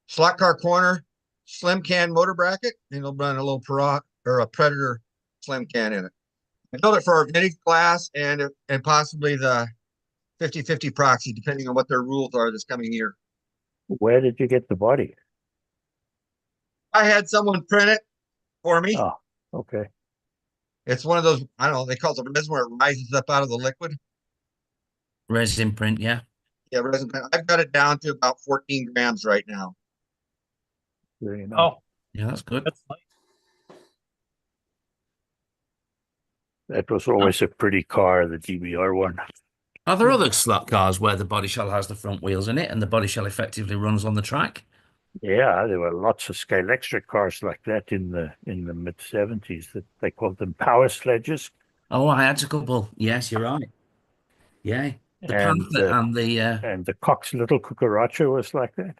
slot car corner slim can motor bracket, and it'll run a little Predator slim can in it. I built it for our vintage class and possibly the 50/50 proxy, depending on what their rules are this coming year. Where did you get the body? I had someone print it for me. Oh, okay. It's one of those, I don't know, they call it the resin where it rises up out of the liquid. Resin print, yeah. Yeah, resin print. I've got it down to about 14 grams right now. Very nice. Oh, Yeah, that's good. that's nice. That was always a pretty car, the GBR one. Are there other slot cars where the body shell has the front wheels in it and the body shell effectively runs on the track? Yeah, there were lots of Scalextric cars like that in the mid 70s that they called them power sledges. Oh, I had a couple. Yes, you're right. Yeah. The Panther and the Cox Little Cucaracha was like that,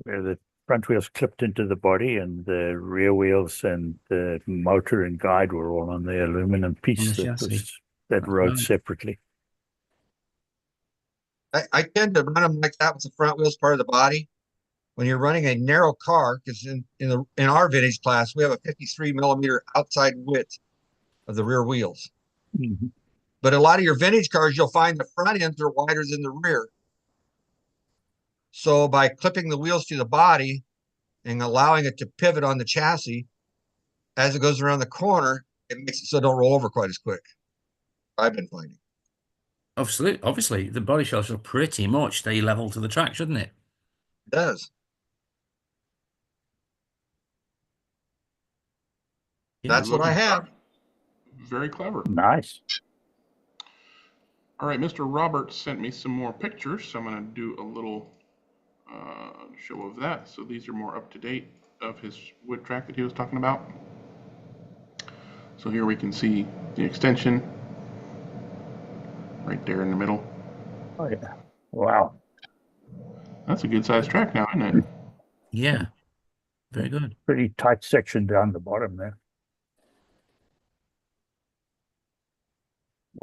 where the front wheels clipped into the body and the rear wheels and the motor and guide were all on the aluminum piece that rode separately. I tend to run them like that with the front wheels part of the body. When you're running a narrow car, because in our vintage class, we have a 53 millimeter outside width of the rear wheels. Mm-hmm. But a lot of your vintage cars, you'll find the front ends are wider than the rear. So by clipping the wheels to the body and allowing it to pivot on the chassis, as it goes around the corner, it makes it so it don't roll over quite as quick. I've been finding. Obviously, the body shell should pretty much stay level to the track, shouldn't it? It does. Yeah, that's what I have. Very clever. Nice. All right, Mr. Roberts sent me some more pictures, so I'm going to do a little show of that. So these are more up to date of his wood track that he was talking about. So here we can see the extension right there in the middle. Oh, yeah. Wow. That's a good sized track now, isn't it? Yeah. Very good. Pretty tight section down the bottom there.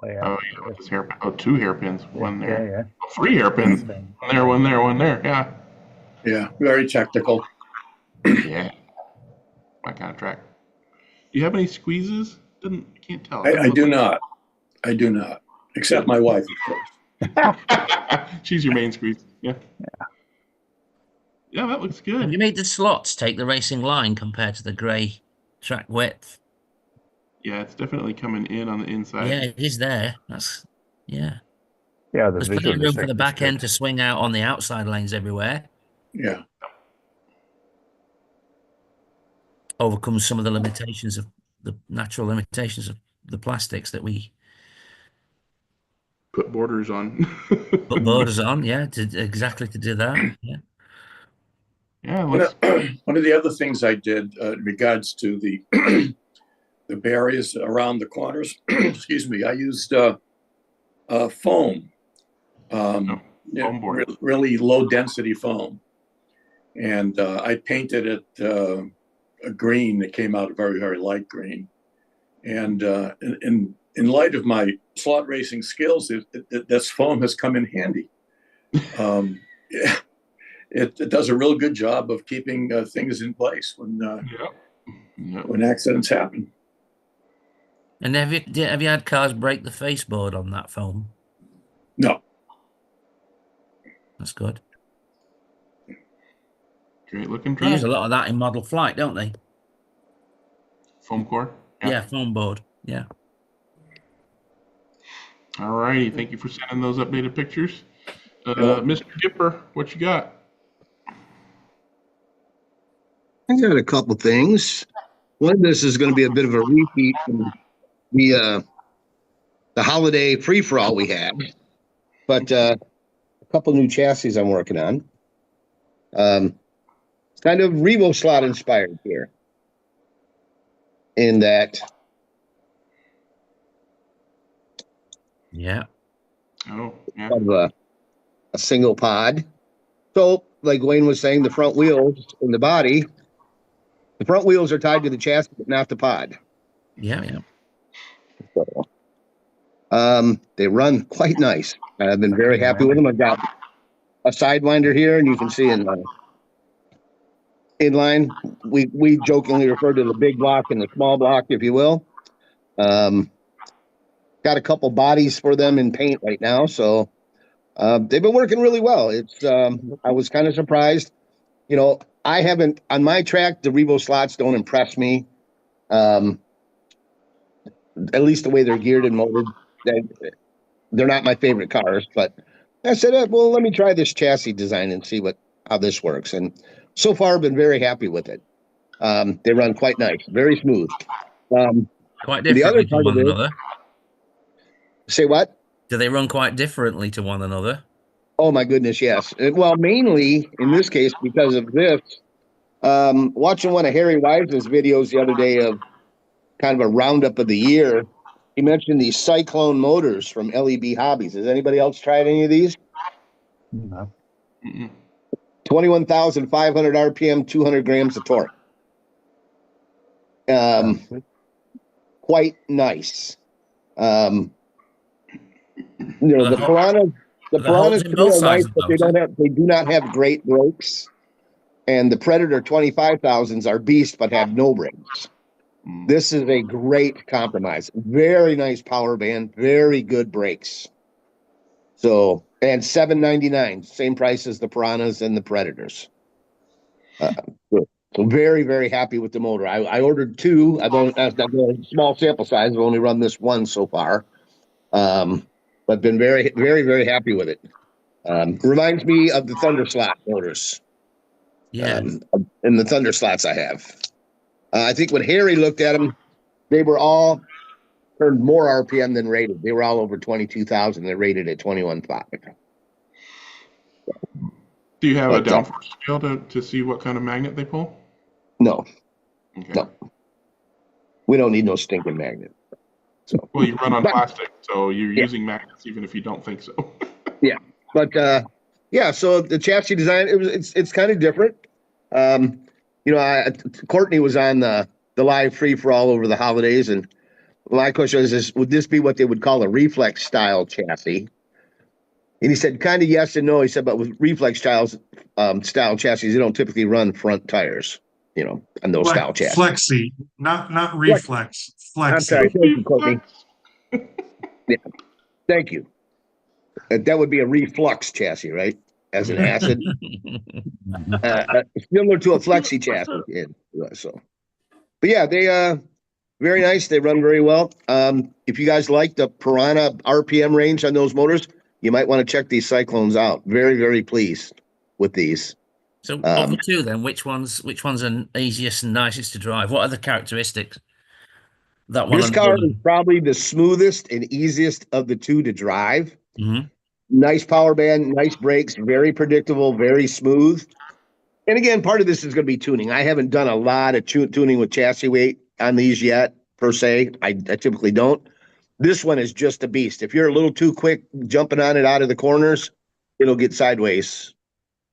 Way out. Oh, yeah, with this hairpin. Oh, two hairpins. One there. Yeah. Oh, three hairpins. One there, one there, one there. Yeah. Yeah, very technical. Yeah. My kind of track. Do you have any squeezes? Can't tell. I do not. I do not. Except my wife, of course. She's your main squeeze. Yeah. Yeah, that looks good. Have you made the slots take the racing line compared to the grey track width? Yeah, it's definitely coming in on the inside. Yeah, it is there. Yeah. Yeah, there's plenty of room for the back end to swing out on the outside lanes everywhere. Yeah. Overcomes some of the limitations of the natural limitations of the plastics that we put borders on. put borders on, yeah, exactly to do that. Yeah. Yeah. One of the other things I did in regards to the the barriers around the corners, excuse me, I used foam, foam board. really low density foam, and I painted it a green that came out very, very light green. And in light of my slot racing skills, this foam has come in handy. Yeah, it does a real good job of keeping things in place when accidents happen. And have you had cars break the faceboard on that foam? No. That's good. Great looking They track. use a lot of that in Model Flight, don't they? Foam core? Yeah, foam board. Yeah. All righty. Thank you for sending those updated pictures. Mr. Dipper, what you got? I got a couple things. One of this is going to be a bit of a repeat from the holiday free-for-all we had, but a couple new chassis I'm working on. It's kind of Revo slot inspired here, in that. Yeah. Oh, yeah. Of a single pod. So, like Wayne was saying, the front wheels in the body, the front wheels are tied to the chassis, but not the pod. Yeah, yeah. So, they run quite nice. I've been very happy with them. I've got a sidewinder here, and you can see in inline, we jokingly refer to the big block and the small block, if you will. Got a couple bodies for them in paint right now, so they've been working really well. It's I was kind of surprised. You know, I haven't on my track. The Revo slots don't impress me. At least the way they're geared and molded. They're not my favorite cars, but I said, well, let me try this chassis design and see how this works. And so far, I've been very happy with it. They run quite nice, very smooth. Quite differently to one another. Say what? Do they run quite differently to one another? Oh my goodness, yes. Well, mainly in this case because of this. Watching one of Harry Wise's videos the other day of kind of a roundup of the year, he mentioned these Cyclone motors from LEB Hobbies. Has anybody else tried any of these? No. 21,500 RPM, 200 grams of torque. Quite nice. You know, the Piranhas to me are nice, but they do not have great brakes. And the Predator 25,000s are beast, but have no brakes. This is a great compromise. Very nice power band, very good brakes. So, and $799, same price as the Piranhas and the Predators. So very, very happy with the motor. I ordered two. I've got a small sample size. I've only run this one so far. But been very, very, very happy with it. Reminds me of the Thunder slot motors. Yeah. And the Thunder slots I have. I think when Harry looked at them, they were all turned more RPM than rated. They were all over 22,000. They're rated at 21.5. Do you have a downforce scale to see what kind of magnet they pull? No. Okay. No. We don't need no stinking magnet. So. Well, you run on plastic, so you're using magnets even if you don't think so. Yeah. But yeah, so the chassis design, it's kind of different. You know, Courtney was on the live free for all over the holidays, and my question is, would this be what they would call a reflex style chassis? And he said, kind of yes and no. He said, but with reflex style chassis, they don't typically run front tires, you know, on those style chassis. Flexi, not reflex. Flexi. I'm sorry. Thank you, Courtney. Yeah. Thank you. That would be a reflux chassis, right? As an acid. Similar to a flexi chassis. Yeah, so, but yeah, they very nice. They run very well. If you guys like the Piranha RPM range on those motors, you might want to check these Cyclones out. Very, very pleased with these. So of the two then, which one's are easiest and nicest to drive? What are the characteristics? That one. This car is probably the smoothest and easiest of the two to drive. Mm-hmm. Nice power band, nice brakes, very predictable, very smooth. And again, part of this is going to be tuning. I haven't done a lot of tuning with chassis weight on these yet, per se. I typically don't. This one is just a beast. If you're a little too quick jumping on it out of the corners, it'll get sideways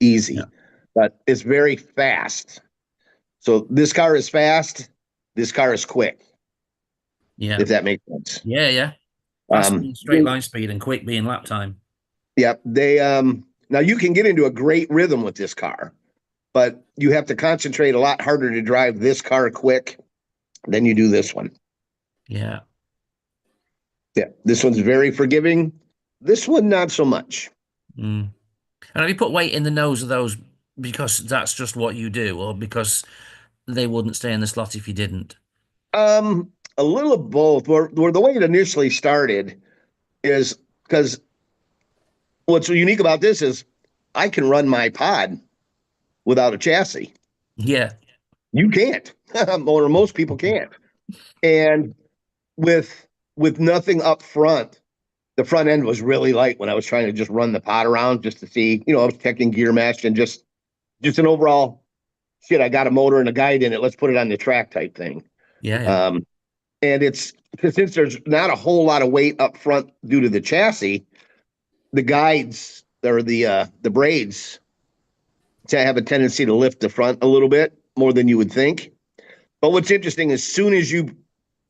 easy. Yeah. But it's very fast. So this car is fast. This car is quick. Yeah. If that makes sense. Yeah, yeah. Fast being straight line speed and quick being lap time. Yep. They now you can get into a great rhythm with this car, but you have to concentrate a lot harder to drive this car quick than you do this one. Yeah. Yeah. This one's very forgiving. This one, not so much. Mm. And have you put weight in the nose of those because that's just what you do, or because they wouldn't stay in the slot if you didn't? A little of both. Where the way it initially started is because what's unique about this is I can run my pod without a chassis. Yeah. You can't, or most people can't. And with nothing up front, the front end was really light when I was trying to just run the pod around just to see, I was checking gear mesh and just an overall shit. I got a motor and a guide in it. Let's put it on the track type thing. Yeah. And it's because since there's not a whole lot of weight up front due to the chassis, the guides or the braids have a tendency to lift the front a little bit more than you would think. But what's interesting, as soon as you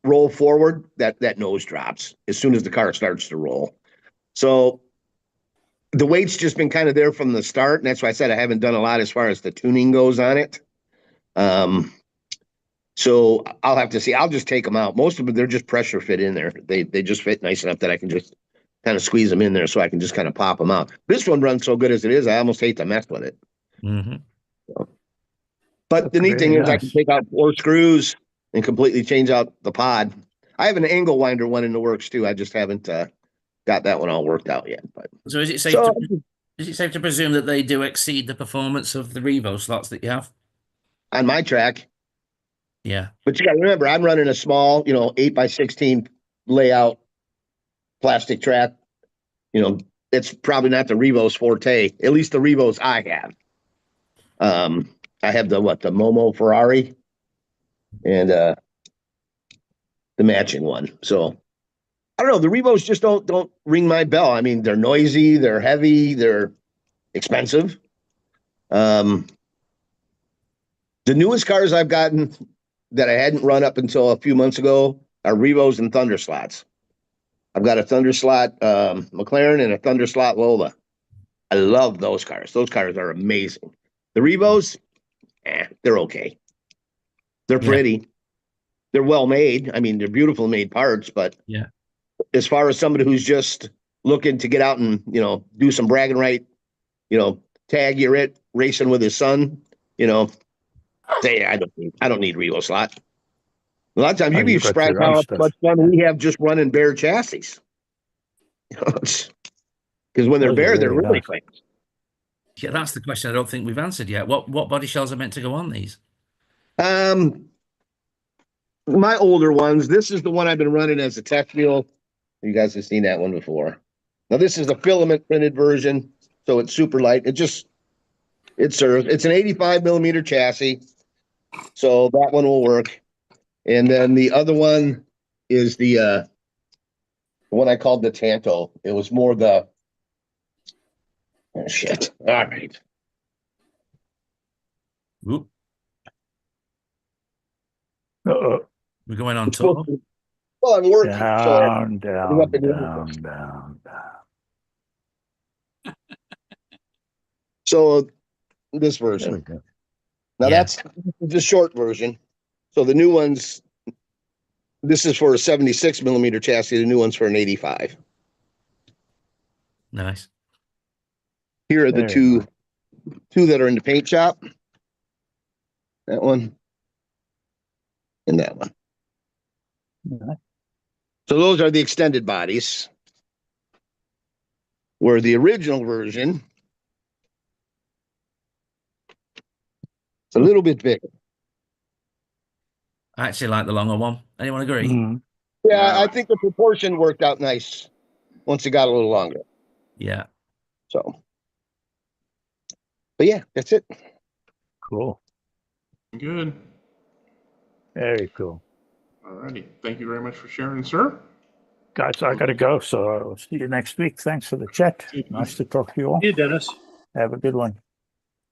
roll forward, that nose drops as soon as the car starts to roll. So the weight's just been kind of there from the start, and that's why I said I haven't done a lot as far as the tuning goes on it. So I'll have to see. I'll just take them out. Most of them, they're just pressure fit in there. They just fit nice enough that I can just kind of squeeze them in there so I can just kind of pop them out. This one runs so good as it is, I almost hate to mess with it. Mm-hmm. So. But the neat thing is I can take out 4 screws and completely change out the pod. I have an angle winder one in the works too. I just haven't got that one all worked out yet. But so is it safe to presume that they do exceed the performance of the Revo slots that you have? On my track. Yeah. But you got to remember, I'm running a small, 8x16 layout plastic track. It's probably not the Revo's forte, at least the Revos I have. I have the Momo Ferrari and the matching one. So I don't know. The Revos just don't ring my bell. I mean, they're noisy, they're heavy, they're expensive. The newest cars I've gotten that I hadn't run up until a few months ago are Revos and Thunder Slots. I've got a Thunder Slot McLaren and a Thunder Slot Lola. I love those cars. Those cars are amazing. The Revos, they're okay. They're pretty. Yeah. They're well made. I mean, they're beautiful made parts, but yeah, as far as somebody who's just looking to get out and, do some bragging right, tag you're it, racing with his son, I don't need Revo slot. A lot of times you'd be surprised how much fun we have just running bare chassis. Because when they're bare, they're really quick. Yeah, that's the question I don't think we've answered yet. What body shells are meant to go on these? My older ones. This is the one I've been running as a tech wheel. You guys have seen that one before. Now this is the filament printed version, so it's super light. It serves. It's an 85 millimeter chassis, so that one will work. And then the other one is the one I called the Tanto. It was more the shit. All right. Oop. Uh-oh. We're going on tour. Well, I'm working. Down. So this version. Now that's the short version. So the new ones, this is for a 76 millimeter chassis. The new one's for an 85. Nice. Here are the two that are in the paint shop. That one and that one. So those are the extended bodies. Where the original version, it's a little bit bigger. I actually like the longer one. Anyone agree? Yeah, I think the proportion worked out nice once it got a little longer. Yeah. So, but yeah, that's it. Cool. Good. Very cool. Alrighty. Thank you very much for sharing, sir. Guys, I got to go. So I'll see you next week. Thanks for the chat. Nice to talk to you all. Yeah, Dennis. Have a good one.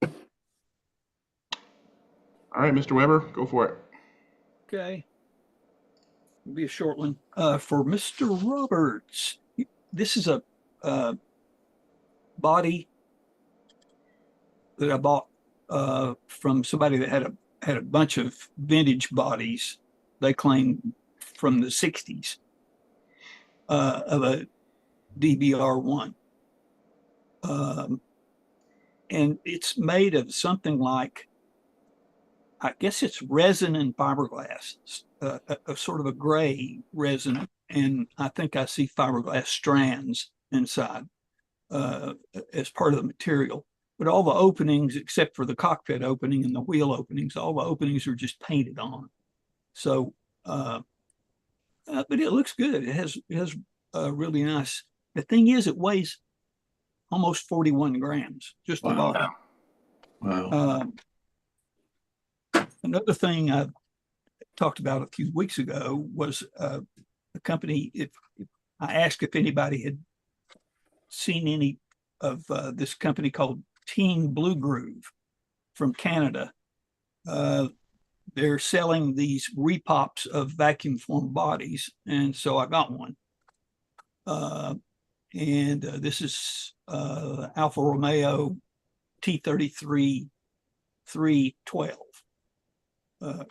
All right, Mr. Weber, go for it. Okay. It'll be a short one. For Mr. Roberts, this is a body that I bought from somebody that had a bunch of vintage bodies. They claim from the 60s of a DBR1. And it's made of something like, I guess it's resin and fiberglass, a sort of a gray resin. And I think I see fiberglass strands inside as part of the material. But all the openings, except for the cockpit opening and the wheel openings, all the openings are just painted on. So, but it looks good. It has really nice. The thing is, it weighs almost 41 grams, just the body. Wow. Another thing I talked about a few weeks ago was the company. If I asked if anybody had seen any of this company called Team Blue Groove from Canada. They're selling these repops of vacuum formed bodies, and so I got one. And this is Alfa Romeo T33 312.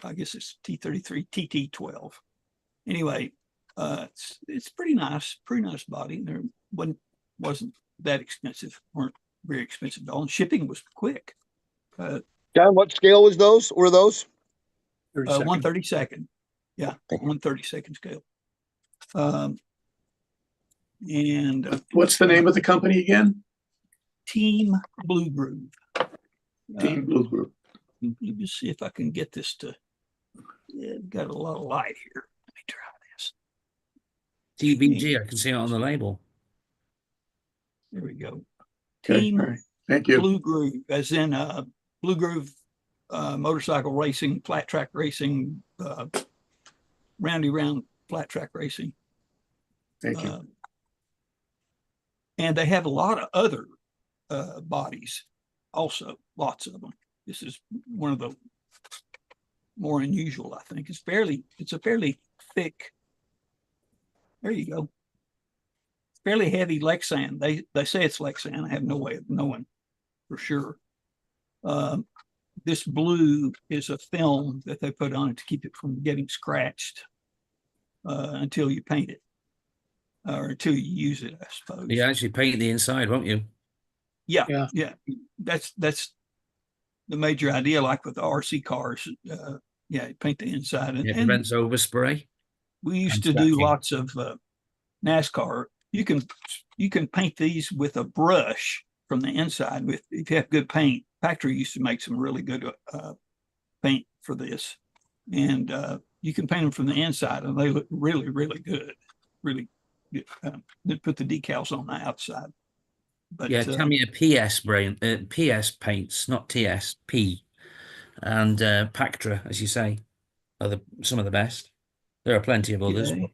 I guess it's T33 TT12. Anyway, it's pretty nice body. There wasn't that expensive, weren't very expensive at all. And shipping was quick. John, what scale was those? Were those? 132nd. Yeah, 132nd scale. And what's the name of the company again? Team Blue Groove. Team Blue Groove. Let me just see if I can get this to. Got a lot of light here. Let me try this. TBG, I can see it on the label. There we go. Okay, Team all right. Thank you. Blue Groove, as in Blue Groove motorcycle racing, flat track racing, roundy round flat track racing. Thank you. And they have a lot of other bodies, also lots of them. This is one of the more unusual, I think. It's a fairly thick. There you go. Fairly heavy Lexan. They say it's Lexan. I have no way of knowing for sure. This blue is a film that they put on it to keep it from getting scratched until you paint it or until you use it, I suppose. You actually paint the inside, won't you? Yeah. That's the major idea, like with the RC cars. You paint the inside. It prevents overspray. We used to do lots of NASCAR. You can paint these with a brush from the inside. If you have good paint, factory used to make some really good paint for this, and you can paint them from the inside, and they look really, really good. Really good. They put the decals on the outside. But yeah, tell me a PS brand, PS paints, not TSP, and Pactra, as you say, are some of the best. There are plenty of others. Okay.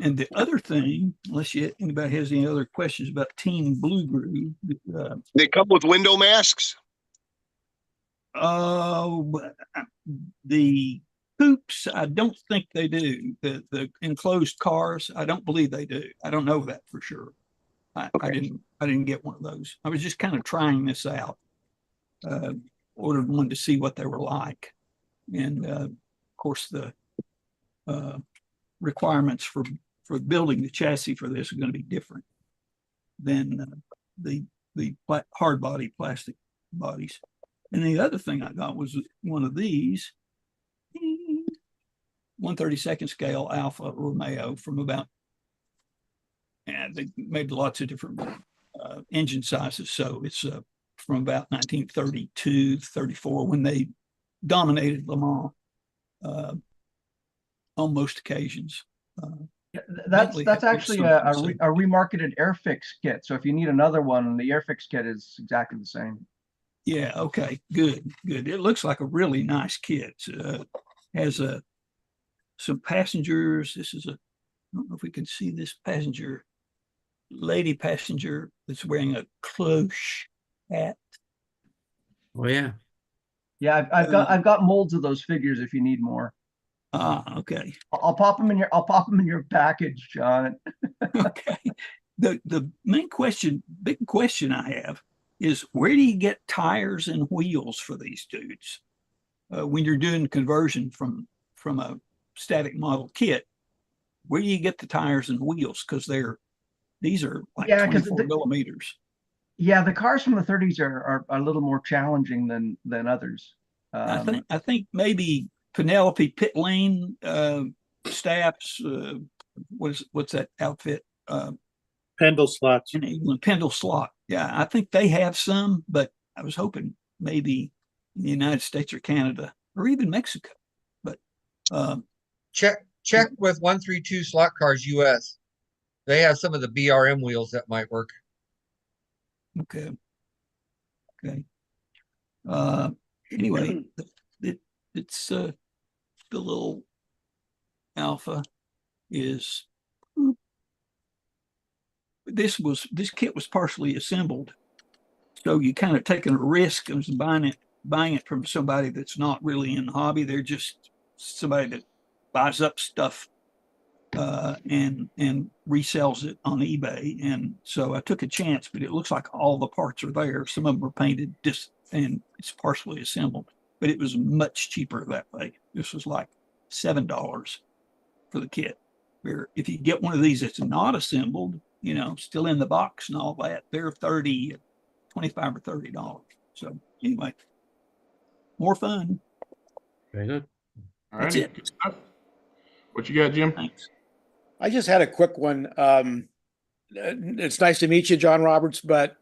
And the other thing, unless anybody has any other questions about Team Blue Groove, they come with window masks. The coupes, I don't think they do. The enclosed cars, I don't believe they do. I don't know that for sure. I didn't get one of those. I was just kind of trying this out. Ordered one to see what they were like, and of course the requirements for building the chassis for this are going to be different than the hard body plastic bodies. And the other thing I got was one of these 132nd scale Alfa Romeo from about, and they made lots of different engine sizes. So it's from about 1932, 34, when they dominated Le Mans. on most occasions. That's Bentley had actually something, a remarketed Airfix kit. So if you need another one, the Airfix kit is exactly the same. Yeah. Okay. Good. Good. It looks like a really nice kit. Has some passengers. This is I don't know if we can see this passenger, lady passenger that's wearing a cloche hat. Oh yeah. Yeah, I've got molds of those figures if you need more. Okay. I'll pop them in your package, John. Okay. The main question, big question I have is where do you get tires and wheels for these dudes? When you're doing conversion from a static model kit, where do you get the tires and wheels? Because these are like 24 millimeters. Yeah, the cars from the 30s are a little more challenging than others. I think maybe Penelope Pit Lane Staffs. What's that outfit? Pendle slots. In England, Pendle slot. Yeah, I think they have some, but I was hoping maybe in the United States or Canada or even Mexico. But check with 132 Slot Cars US. They have some of the BRM wheels that might work. Okay. Anyway, it's the little Alpha is this kit was partially assembled, so you kind of taking a risk of buying it from somebody that's not really in the hobby. They're just somebody that buys up stuff and resells it on eBay. And so I took a chance, but it looks like all the parts are there. Some of them are painted and it's partially assembled, but it was much cheaper that way. This was like $7 for the kit. Where if you get one of these that's not assembled, still in the box and all that, they're $25 or $30. So anyway, more fun. Very good. All That's righty. it. Good stuff. What you got, Jim? Thanks. I just had a quick one. It's nice to meet you, John Roberts, but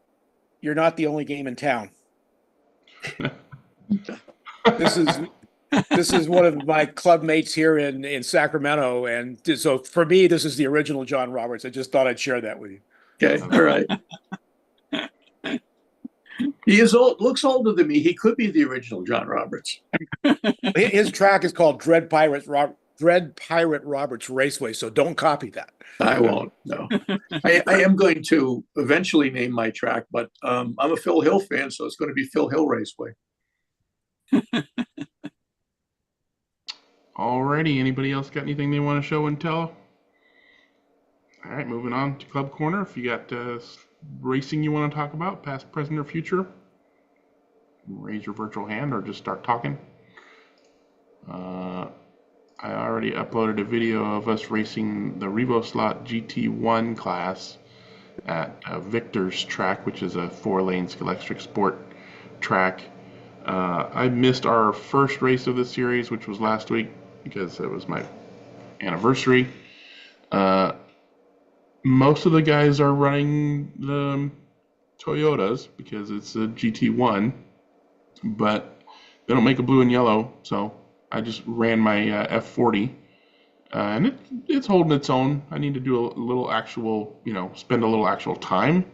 you're not the only game in town. This is one of my club mates here in Sacramento, and so for me, this is the original John Roberts. I just thought I'd share that with you. Okay, all right. He is old. Looks older than me. He could be the original John Roberts. His track is called Dread Pirate Roberts Raceway, so don't copy that. I won't. No, I am going to eventually name my track, but I'm a Phil Hill fan, so it's going to be Phil Hill Raceway. Alrighty. Anybody else got anything they want to show and tell? All right, moving on to Club Corner. If you got racing you want to talk about, past, present, or future, raise your virtual hand or just start talking. I already uploaded a video of us racing the RevoSlot GT1 class at Victor's track, which is a 4-lane Electric Sport track. I missed our first race of the series, which was last week because it was my anniversary. Most of the guys are running the Toyotas because it's a GT1, but they don't make a blue and yellow, so I just ran my F40, and it's holding its own. I need to do a little actual, spend a little actual time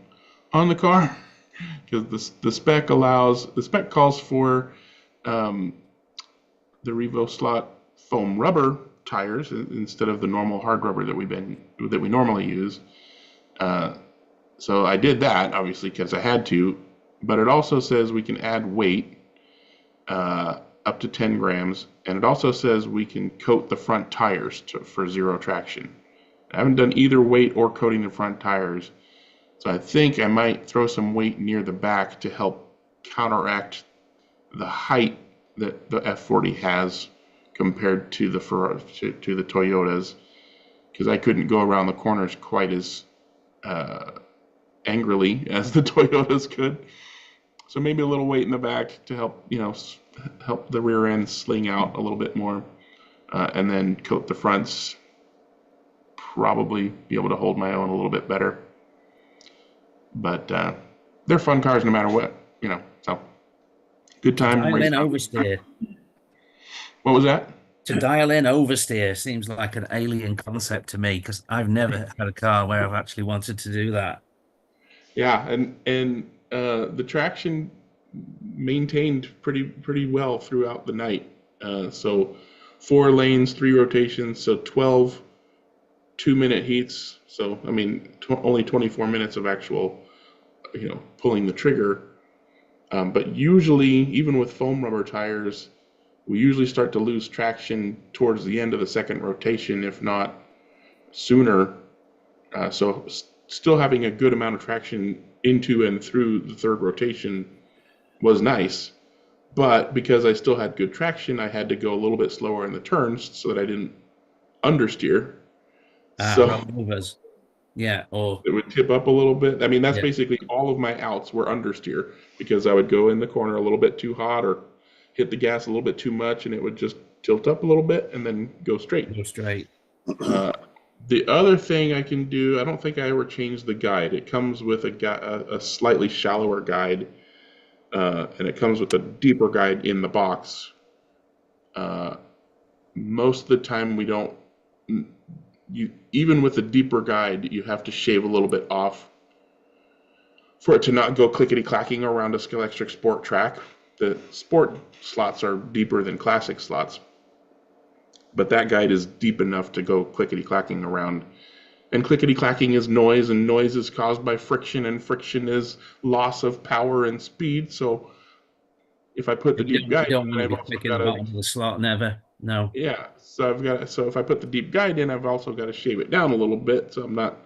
on the car because the spec calls for the RevoSlot foam rubber tires instead of the normal hard rubber that we normally use. So I did that obviously because I had to, but it also says we can add weight up to 10 grams, and it also says we can coat the front tires for zero traction. I haven't done either weight or coating the front tires, so I think I might throw some weight near the back to help counteract the height that the F40 has compared to the Toyotas, because I couldn't go around the corners quite as angrily as the Toyotas could. So maybe a little weight in the back to help, help the rear end sling out a little bit more, and then coat the fronts. Probably be able to hold my own a little bit better. But they're fun cars no matter what, So good time. Time then oversteer. What was that? To dial in oversteer seems like an alien concept to me because I've never had a car where I've actually wanted to do that. Yeah, and the traction maintained pretty well throughout the night. So 4 lanes, 3 rotations, so 12 2-minute heats. So I mean, only 24 minutes of actual, pulling the trigger. But usually, even with foam rubber tires, we usually start to lose traction towards the end of the second rotation, if not sooner. So still having a good amount of traction into and through the third rotation was nice. But because I still had good traction, I had to go a little bit slower in the turns so that I didn't understeer. So Rovers. Yeah, or it would tip up a little bit. I mean, that's Yeah. basically all of my outs were understeer because I would go in the corner a little bit too hot or hit the gas a little bit too much, and it would just tilt up a little bit and then go straight. Go straight. The other thing I can do, I don't think I ever changed the guide. It comes with a slightly shallower guide, and it comes with a deeper guide in the box. Most of the time we don't, even with a deeper guide, you have to shave a little bit off for it to not go clickety-clacking around a Scalextric Sport track. The Sport slots are deeper than Classic slots, but that guide is deep enough to go clickety-clacking around. And clickety-clacking is noise, and noise is caused by friction, and friction is loss of power and speed. So if I put the deep guide You don't in, want to I've be also quick in got the to, bottom of the slot, never. No. yeah. So if I put the deep guide in, I've also got to shave it down a little bit so I'm not,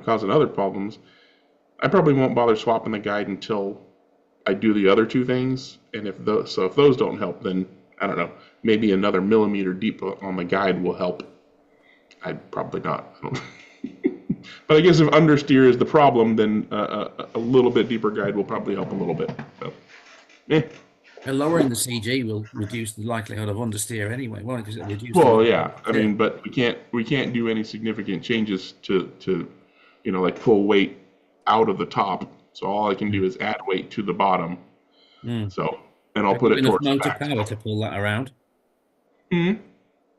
causing other problems. I probably won't bother swapping the guide until I do the other 2 things. And if those don't help, then I don't know, maybe another millimeter deep on the guide will help. I'd probably not. But I guess if understeer is the problem, then a little bit deeper guide will probably help a little bit. So, And lowering the CG will reduce the likelihood of understeer anyway, won't it? Because it'll reduce. Well, yeah. I mean, but we can't do any significant changes to like pull weight out of the top. So all I can do is add weight to the bottom. So, and I'll put it enough towards the motor back. power to pull that around.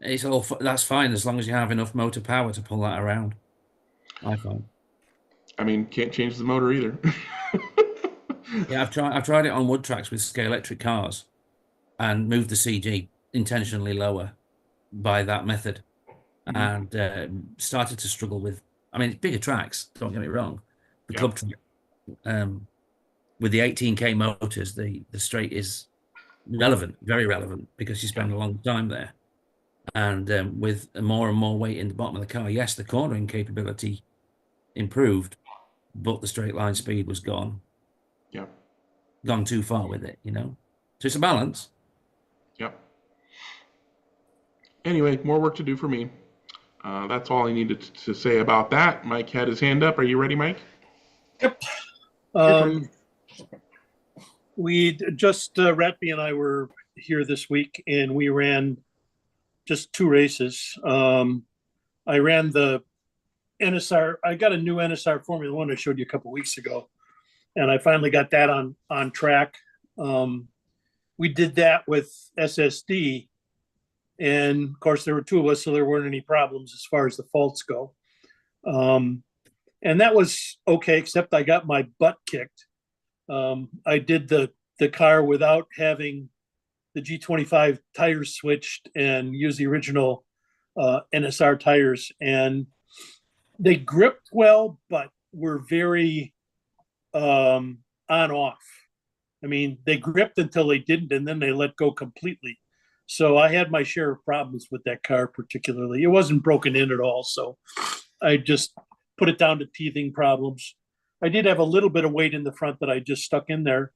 It's all that's fine as long as you have enough motor power to pull that around. I find. I mean, can't change the motor either. Yeah, I've tried it on wood tracks with Scalextric cars, and moved the CG intentionally lower by that method, and started to struggle with. I mean, bigger tracks. Don't get me wrong. The club track, with the 18K motors, the straight is relevant, very relevant, because you spend a long time there. And with more and more weight in the bottom of the car, yes, the cornering capability improved, but the straight line speed was gone. Yeah. Gone too far with it, So it's a balance. Yep. Anyway, more work to do for me. That's all I needed to say about that. Mike had his hand up. Are you ready, Mike? Yep. We just, Ratby and I were here this week, and we ran just 2 races. I ran the NSR. I got a new NSR Formula One I showed you a couple weeks ago, and I finally got that on track. We did that with SSD, and of course there were 2 of us, so there weren't any problems as far as the faults go. And that was okay, except I got my butt kicked. I did the car without having the G25 tires switched and used the original NSR tires, and they gripped well, but were very on off. I mean, they gripped until they didn't, and then they let go completely. So I had my share of problems with that car particularly. It wasn't broken in at all, so I just put it down to teething problems. I did have a little bit of weight in the front that I just stuck in there,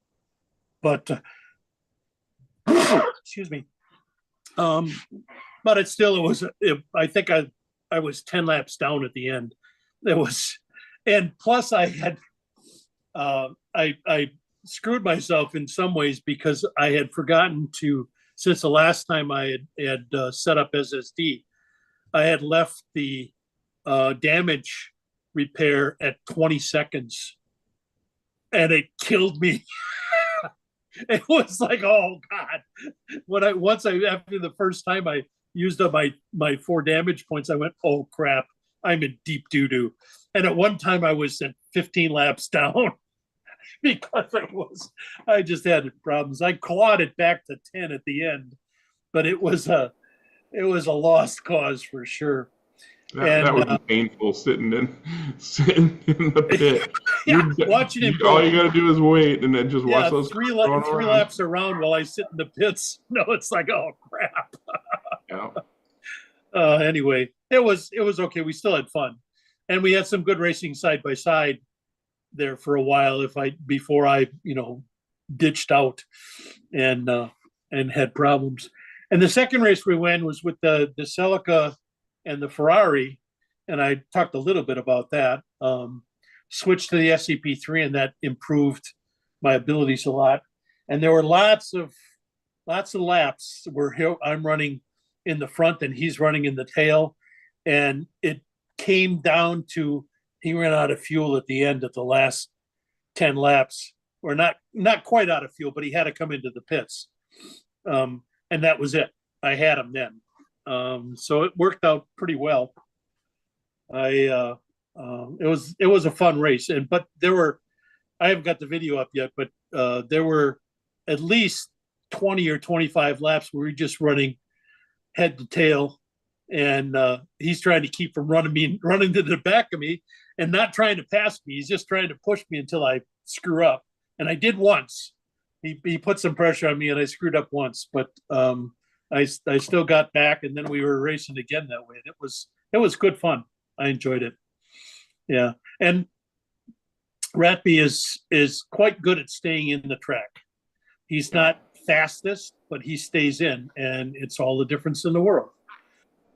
but excuse me. But I think I was 10 laps down at the end. And plus I had, I screwed myself in some ways because I had forgotten to, since the last time I had set up SSD, I had left the damage repair at 20 seconds, and it killed me. It was like, oh God. After the first time I used up my 4 damage points. I went, oh crap, I'm in deep doo doo. And at one time I was at 15 laps down because I just had problems. I clawed it back to 10 at the end, but it was a lost cause for sure. That would be painful sitting in the pit. Yeah, watching him go. All you got to do is wait and then just watch those three laps around while I sit in the pits. No, it's like, oh crap. Yeah. Anyway, it was okay. We still had fun, and we had some good racing side by side there for a while. Before I ditched out and had problems. And the second race we went was with the Celica and the Ferrari, and I talked a little bit about that. Switched to the SCP3, and that improved my abilities a lot. And there were lots of laps where I'm running in the front and he's running in the tail, and it came down to he ran out of fuel at the end of the last 10 laps, or not quite out of fuel, but he had to come into the pits, and that was it. I had him then. So it worked out pretty well. It was a fun race, but I haven't got the video up yet, but there were at least 20 or 25 laps where we're just running head to tail, and he's trying to keep from running to the back of me, and not trying to pass me. He's just trying to push me until I screw up, and I did once. He put some pressure on me, and I screwed up once, but I still got back, and then we were racing again that way. And it was good fun. I enjoyed it. Yeah, and Ratby is quite good at staying in the track. He's not fastest, but he stays in, and it's all the difference in the world.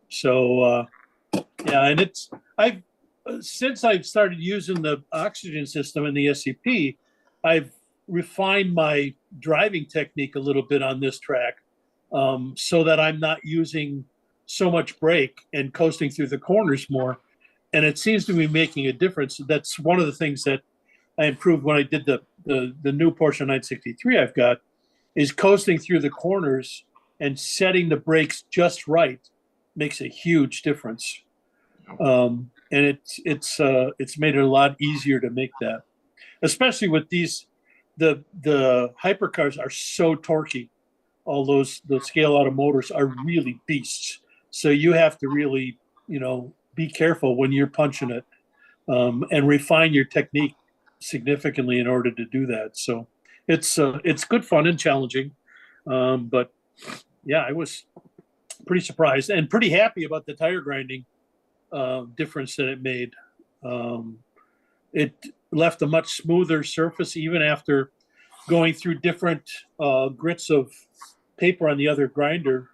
So yeah, and since I've started using the oxygen system in the SCP, I've refined my driving technique a little bit on this track, so that I'm not using so much brake and coasting through the corners more. And it seems to be making a difference. That's one of the things that I improved when I did the new Porsche 963 I've got, is coasting through the corners and setting the brakes just right makes a huge difference. And it's made it a lot easier to make that, especially with the hypercars are so torquey. All the scale auto motors are really beasts. So you have to really, be careful when you're punching it, and refine your technique significantly in order to do that. So it's good fun and challenging. But yeah, I was pretty surprised and pretty happy about the tire grinding difference that it made. It left a much smoother surface even after going through different grits of paper on the other grinder.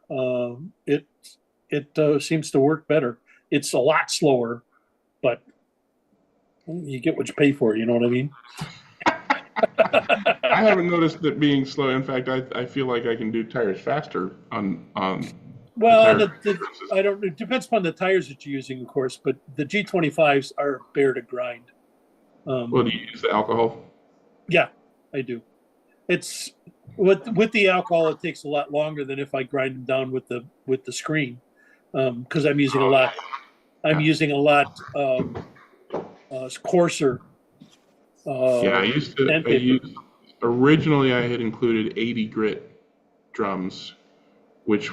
It seems to work better. It's a lot slower, but you get what you pay for. You know what I mean? I haven't noticed it being slow. In fact, I feel like I can do tires faster on. Well, I don't. It depends upon the tires that you're using, of course. But the G25s are bare to grind. Well, do you use the alcohol? Yeah, I do. It's with the alcohol, it takes a lot longer than if I grind them down with the screen, because I'm using a lot. I'm using a lot coarser. Yeah, originally I had included 80 grit drums, which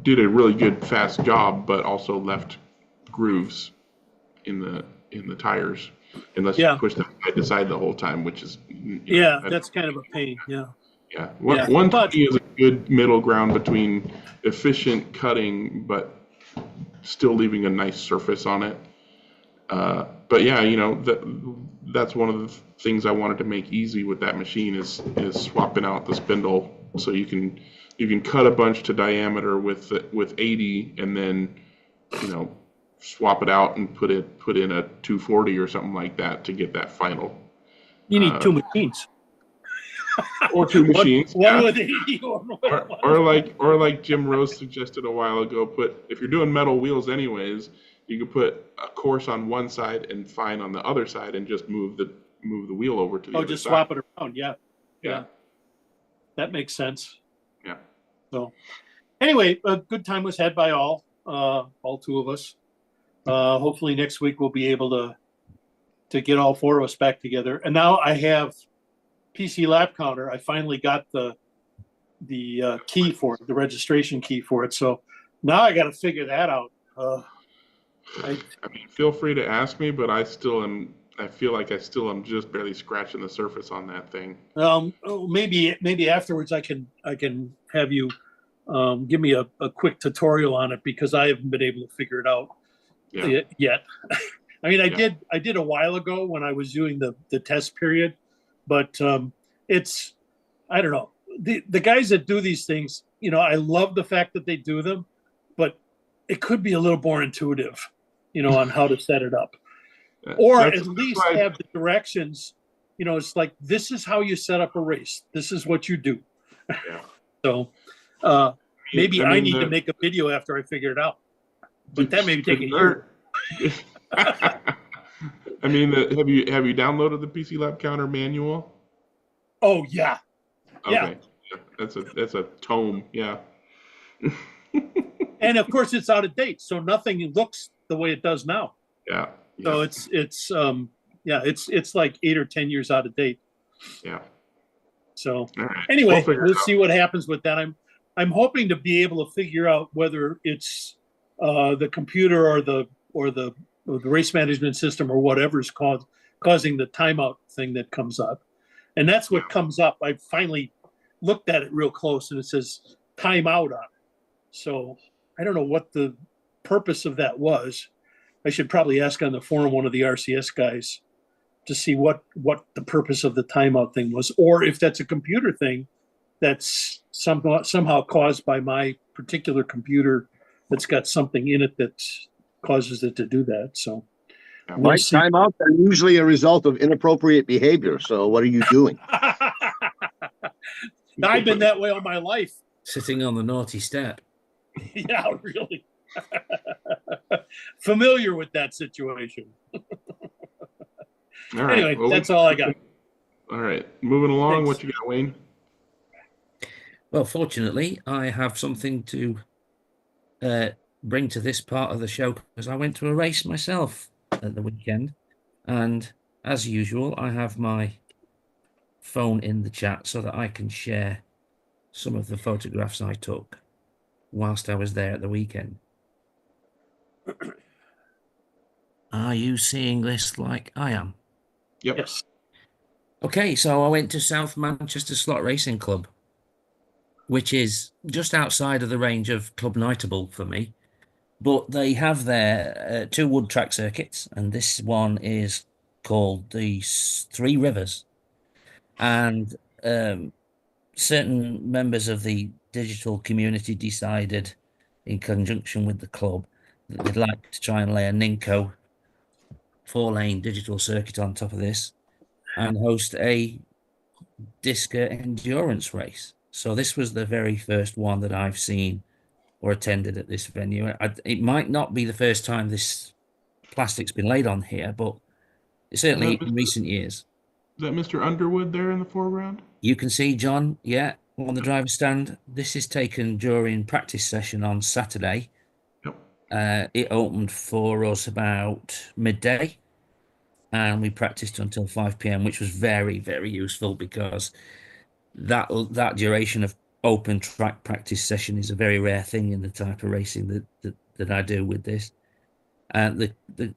did a really good fast job, but also left grooves in the tires unless you push them side to side the whole time, which is that's kind of a pain. Yeah. Yeah. 120 is a good middle ground between efficient cutting but still leaving a nice surface on it. But yeah, that's one of the things I wanted to make easy with that machine is swapping out the spindle, so you can cut a bunch to diameter with 80, and then swap it out and put in a 240 or something like that to get that final. You need two machines. Or two machines. One with 80, one with or like Jim Rose suggested a while ago, if you're doing metal wheels anyways, you could put a coarse on one side and fine on the other side, and just move the wheel over to the other just side. swap it around. Yeah. That makes sense. Yeah. So, anyway, a good time was had by all two of us. Hopefully next week we'll be able to get all four of us back together. And now I have PC lap counter. I finally got the key for it, the registration key for it. So now I got to figure that out. I mean, feel free to ask me, but I feel like I still am just barely scratching the surface on that thing. Maybe afterwards I can have you give me a quick tutorial on it, because I haven't been able to figure it out yet. I mean, I did a while ago when I was doing the test period, but it's, I don't know. The guys that do these things, you know, I love the fact that they do them, but it could be a little more intuitive, you know, on how to set it up. Or at least have the directions, you know, it's like, this is how you set up a race. This is what you do. Yeah. So maybe I need to make a video after I figure it out. But that may take a year. I mean, have you downloaded the PC Lab Counter manual? Oh yeah. Okay. Yeah. That's a tome. Yeah. And of course it's out of date, so nothing looks the way it does now. Yeah. So it's like 8 or 10 years out of date. Yeah. So right. Anyway, we'll see what happens with that. I'm hoping to be able to figure out whether it's the computer or the race management system or whatever's causing the timeout thing that comes up. And that's what comes up. I finally looked at it real close, and it says timeout on it. So I don't know what the purpose of that was. I should probably ask on the forum one of the RCS guys to see what the purpose of the timeout thing was, or if that's a computer thing that's somehow caused by my particular computer that's got something in it that causes it to do that. So my timeouts are usually a result of inappropriate behavior. So what are you doing? I've been that way all my life. Sitting on the naughty step. Yeah, really. Familiar with that situation. All right. Anyway, well, that's all I got. All right. Moving along. Thanks. What you got, Wayne? Well, fortunately, I have something to bring to this part of the show, because I went to a race myself at the weekend. And as usual, I have my phone in the chat so that I can share some of the photographs I took whilst I was there at the weekend. Are you seeing this like I am? Yep. Yes. Okay, so I went to South Manchester Slot Racing Club, which is just outside of the range of Club Nightable for me. But they have their 2 wood track circuits, and this one is called the Three Rivers. And certain members of the digital community decided, in conjunction with the club, that they'd like to try and lay a Ninco 4-lane digital circuit on top of this and host a Disca endurance race. So this was the very first one that I've seen or attended at this venue. It might not be the first time this plastic's been laid on here, but certainly in recent years. Is that Mr. Underwood there in the foreground? You can see John, yeah, on the driver's stand. This is taken during practice session on Saturday. Yep. It opened for us about midday, and we practiced until 5 p.m., which was very, very useful, because that duration of open track practice session is a very rare thing in the type of racing that I do with this. The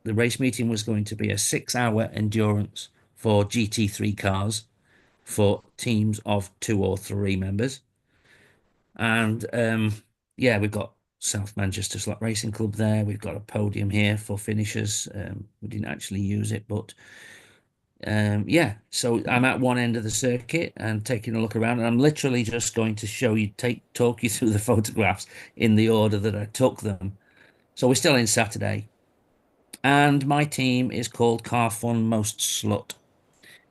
race meeting was going to be a 6-hour endurance for GT3 cars for teams of 2 or 3 members. And yeah, we've got South Manchester Slot Racing Club there. We've got a podium here for finishers. We didn't actually use it, but yeah, so I'm at one end of the circuit and taking a look around, and I'm literally just going to talk you through the photographs in the order that I took them. So we're still in Saturday, and my team is called Car Fun Most Slut.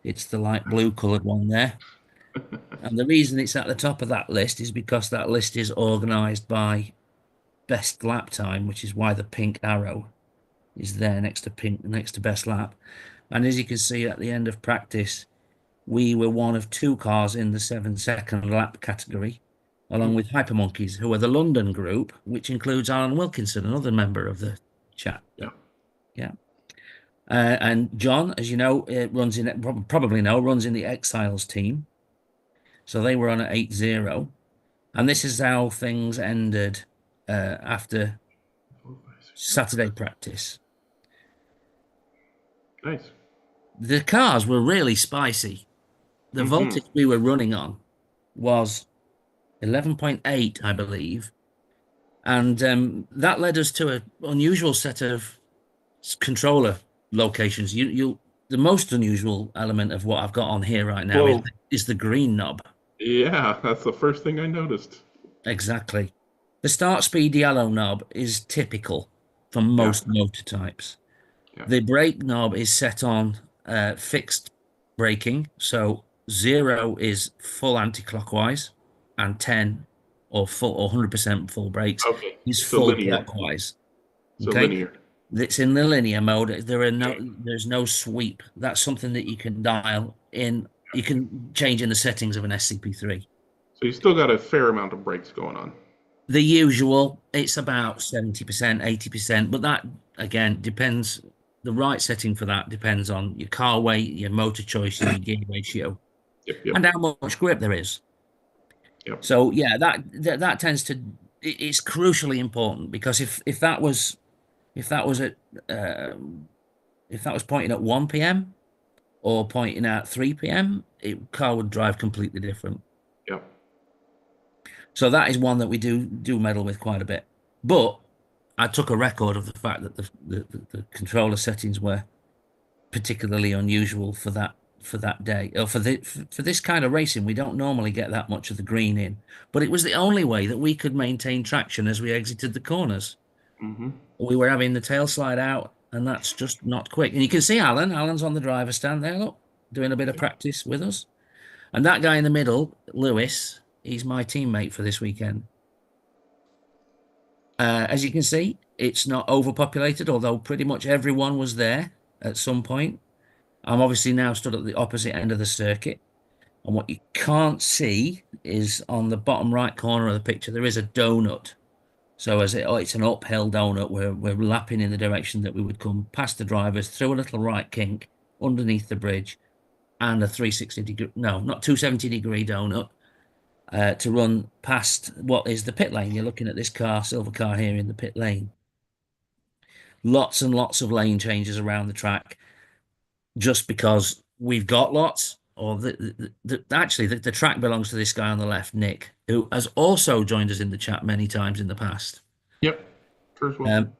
It's the light blue coloured one there. And the reason it's at the top of that list is because that list is organised by best lap time, which is why the pink arrow is there next to best lap. And as you can see at the end of practice, we were one of 2 cars in the 7-second lap category, along with Hypermonkeys, who are the London group, which includes Alan Wilkinson, another member of the chat. Yeah. Yeah. And John, as you know, runs in runs in the Exiles team. So they were on at 8-0. And this is how things ended after Saturday practice. Nice. The cars were really spicy. The voltage we were running on was 11.8, I believe. And that led us to an unusual set of controller locations. The most unusual element of what I've got on here right now is the green knob. Yeah, that's the first thing I noticed. Exactly. The start speed yellow knob is typical for most motor types. Yeah. The brake knob is set on fixed braking. So 0 is full anti-clockwise and 10 or 100% full brakes is so full linear. clockwise. So Okay. linear. It's in the linear mode. There's no sweep. That's something that you can dial in. You can change in the settings of an SCP3. So you still got a fair amount of brakes going on. The usual, it's about 70%, 80%, but that again depends. The right setting for that depends on your car weight, your motor choice, and your gear ratio, and how much grip there is. Yep. So yeah, that tends to it's crucially important, because if that was pointing at 1 p.m. or pointing at 3 p.m., car would drive completely different. Yep. So that is one that we do meddle with quite a bit. But I took a record of the fact that the controller settings were particularly unusual for that day, or for this kind of racing. We don't normally get that much of the green in, but it was the only way that we could maintain traction as we exited the corners. We were having the tail slide out, and that's just not quick. And you can see Alan's on the driver's stand there, look, doing a bit of practice with us. And that guy in the middle, Lewis, he's my teammate for this weekend. As you can see, it's not overpopulated, although pretty much everyone was there at some point. I'm obviously now stood at the opposite end of the circuit. And what you can't see is on the bottom right corner of the picture, there is a donut. So it's an uphill donut. We're lapping in the direction that we would come past the drivers, through a little right kink, underneath the bridge, and a 270-degree donut to run past what is the pit lane. You're looking at this silver car here in the pit lane. Lots and lots of lane changes around the track, just because we've got lots. Or actually, the track belongs to this guy on the left, Nick, who has also joined us in the chat many times in the past. Yep. First one.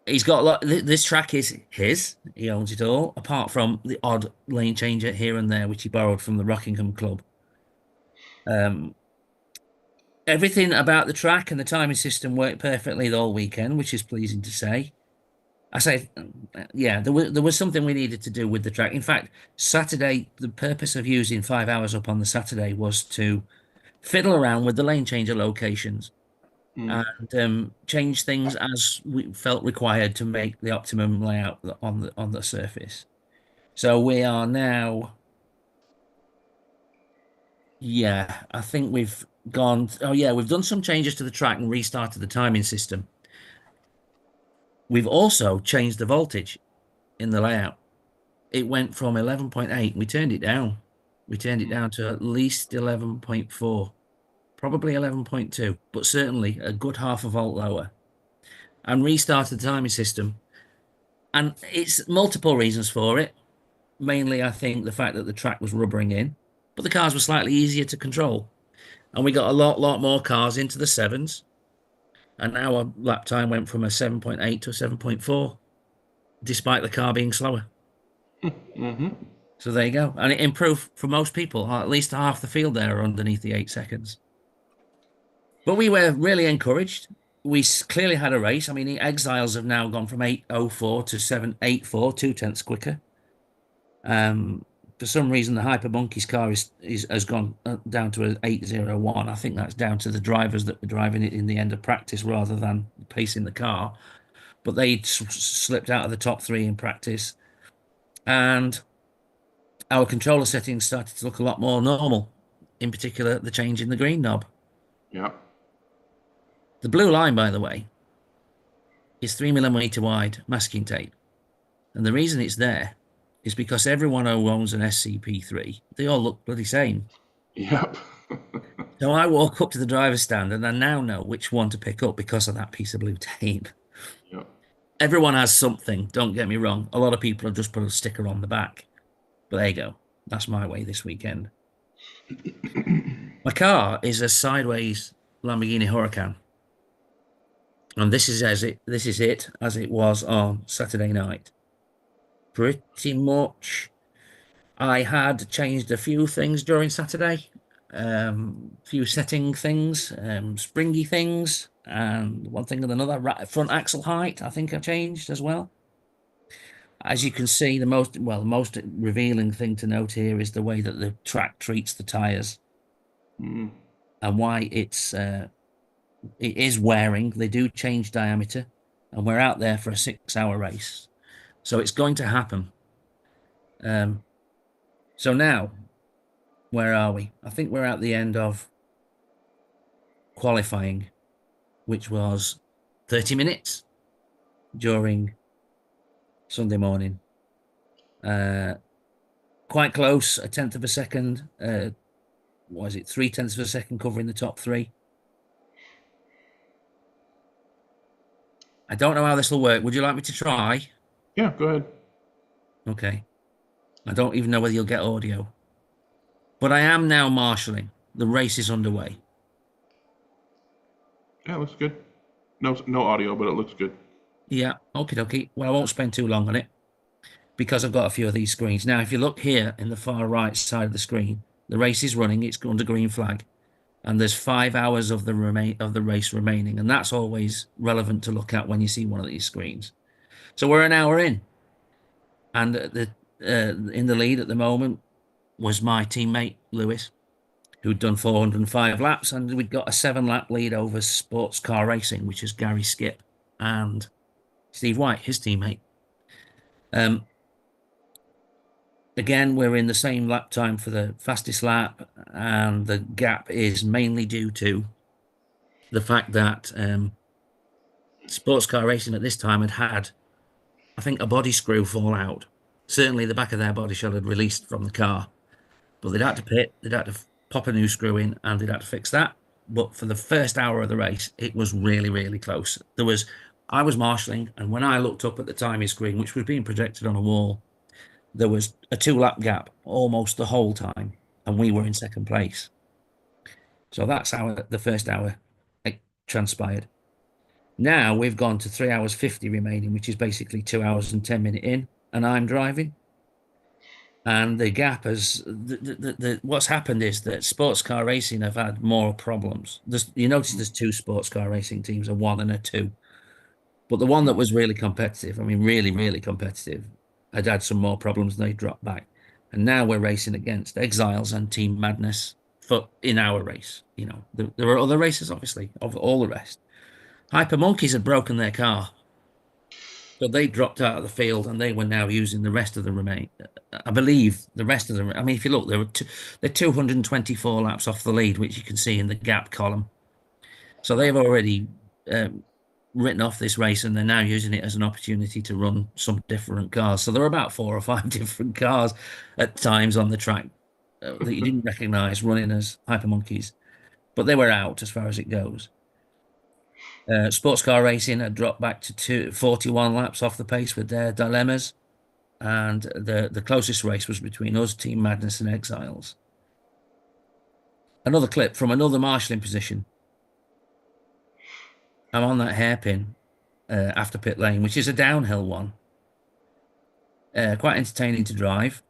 He's got a lot. This track is his. He owns it all, apart from the odd lane changer here and there, which he borrowed from the Rockingham Club. Everything about the track and the timing system worked perfectly the whole weekend, which is pleasing to say. I say, yeah, there was something we needed to do with the track. In fact, Saturday, the purpose of using 5 hours up on the Saturday was to fiddle around with the lane changer locations and change things as we felt required to make the optimum layout on the surface. So we are now, yeah, I think we've gone. Oh yeah, we've done some changes to the track and restarted the timing system. We've also changed the voltage in the layout. It went from 11.8. We turned it down. We turned it down to at least 11.4, probably 11.2, but certainly a good half a volt lower, and restarted the timing system. And it's multiple reasons for it. Mainly, I think the fact that the track was rubbering in, but the cars were slightly easier to control. And we got a lot more cars into the 7s. And our lap time went from a 7.8 to a 7.4, despite the car being slower. So there you go. And it improved for most people. At least half the field there are underneath the 8 seconds. But we were really encouraged. We clearly had a race. I mean, the Exiles have now gone from 8.04 to 7.84, 2/10 quicker. For some reason, the Hypermonkeys car has gone down to an 8.01. I think that's down to the drivers that were driving it in the end of practice rather than pacing the car. But they slipped out of the top 3 in practice. And our controller settings started to look a lot more normal. In particular, the change in the green knob. Yeah. The blue line, by the way, is 3mm wide masking tape. And the reason it's there is because everyone who owns an SCP-3, they all look bloody same. Yep. So I walk up to the driver's stand and I now know which one to pick up because of that piece of blue tape. Yep. Everyone has something, don't get me wrong. A lot of people have just put a sticker on the back. But there you go. That's my way this weekend. My car is a sideways Lamborghini Huracan. And this is it as it was on Saturday night. Pretty much. I had changed a few things during Saturday. Few setting things, springy things, and one thing and another. Front axle height, I think I changed as well. As you can see, the most revealing thing to note here is the way that the track treats the tires, and why it is wearing. They do change diameter, and we're out there for a 6-hour race, so it's going to happen. So now, where are we? I think we're at the end of qualifying, which was 30 minutes during Sunday morning. Quite close, 1/10 of a second. What is it? 3/10 of a second covering the top three. I don't know how this will work. Would you like me to try? Yeah, go ahead. Okay. I don't even know whether you'll get audio. But I am now marshalling. The race is underway. Yeah, looks good. No audio, but it looks good. Yeah, okie dokie. Well, I won't spend too long on it because I've got a few of these screens. Now, if you look here in the far right side of the screen, the race is running. It's under green flag. And there's 5 hours of the race remaining. And that's always relevant to look at when you see one of these screens. So we're an hour in. And in the lead at the moment was my teammate, Lewis, who'd done 405 laps. And we'd got a 7-lap lead over Sports Car Racing, which is Gary Skip and Steve White, his teammate. Again, we're in the same lap time for the fastest lap, and the gap is mainly due to the fact that Sports Car Racing at this time had, I think, a body screw fall out. Certainly the back of their body shell had released from the car, but they'd had to pit, they'd had to pop a new screw in, and they'd had to fix that. But for the first hour of the race, it was really, really close. I was marshalling, and when I looked up at the timing screen, which was being projected on a wall, there was a 2-lap gap almost the whole time, and we were in second place. So that's how the first hour transpired. Now we've gone to 3 hours 50 remaining, which is basically 2 hours and 10 minutes in, and I'm driving. And the gap has what's happened is that Sports Car Racing have had more problems. You notice there's 2 sports car racing teams, a 1 and a 2. But the one that was really competitive, I mean, really, really competitive, had some more problems and they dropped back. And now we're racing against Exiles and Team Madness in our race. You know, there are other races, obviously, of all the rest. Hyper Monkeys had broken their car. So they dropped out of the field and they were now using the rest of the I believe the rest of them. I mean, if you look, they're 224 laps off the lead, which you can see in the gap column. So they've already written off this race and they're now using it as an opportunity to run some different cars. So there are about 4 or 5 different cars at times on the track that you didn't recognize running as Hyper Monkeys, but they were out as far as it goes. Sports Car Racing had dropped back to 41 laps off the pace with their dilemmas, and the closest race was between us, Team Madness, and Exiles. Another clip from another marshalling position. I'm on that hairpin after pit lane, which is a downhill one. Quite entertaining to drive.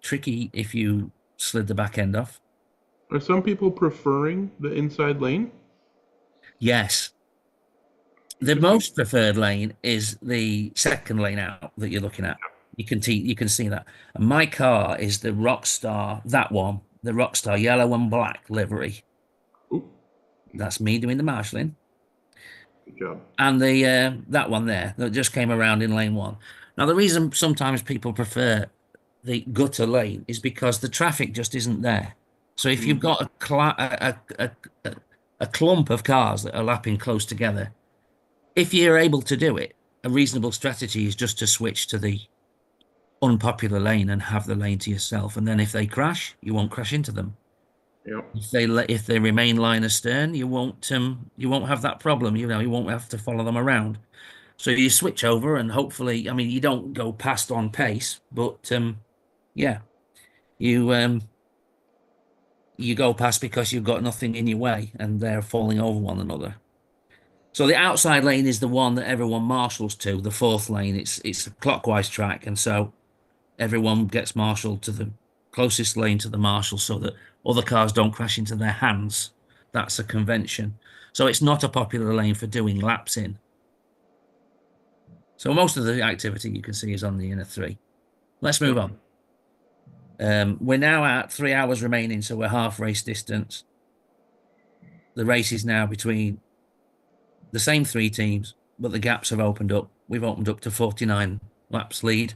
Tricky if you slid the back end off. Are some people preferring the inside lane? Yes. The most preferred lane is the second lane out that you're looking at. You can see that. And my car is the Rockstar, that one, the Rockstar yellow and black livery. Ooh. That's me doing the marshalling. Good job. And that one there that just came around in lane 1. Now, the reason sometimes people prefer the gutter lane is because the traffic just isn't there. So if you've got a clump of cars that are lapping close together, if you're able to do it, a reasonable strategy is just to switch to the unpopular lane and have the lane to yourself. And then if they crash, you won't crash into them. Yep. If they remain line astern, you won't have that problem. You won't have to follow them around. So you switch over and hopefully, I mean, you don't go past on pace, but yeah, you go past because you've got nothing in your way and they're falling over one another. So the outside lane is the one that everyone marshals to. The fourth lane, it's a clockwise track, and so everyone gets marshaled to the closest lane to the marshal so that other cars don't crash into their hands. That's a convention. So it's not a popular lane for doing laps in. So most of the activity you can see is on the inner three. Let's move on. We're now at 3 hours remaining, so we're half race distance. The race is now between the same 3 teams, but the gaps have opened up. We've opened up to 49 laps lead,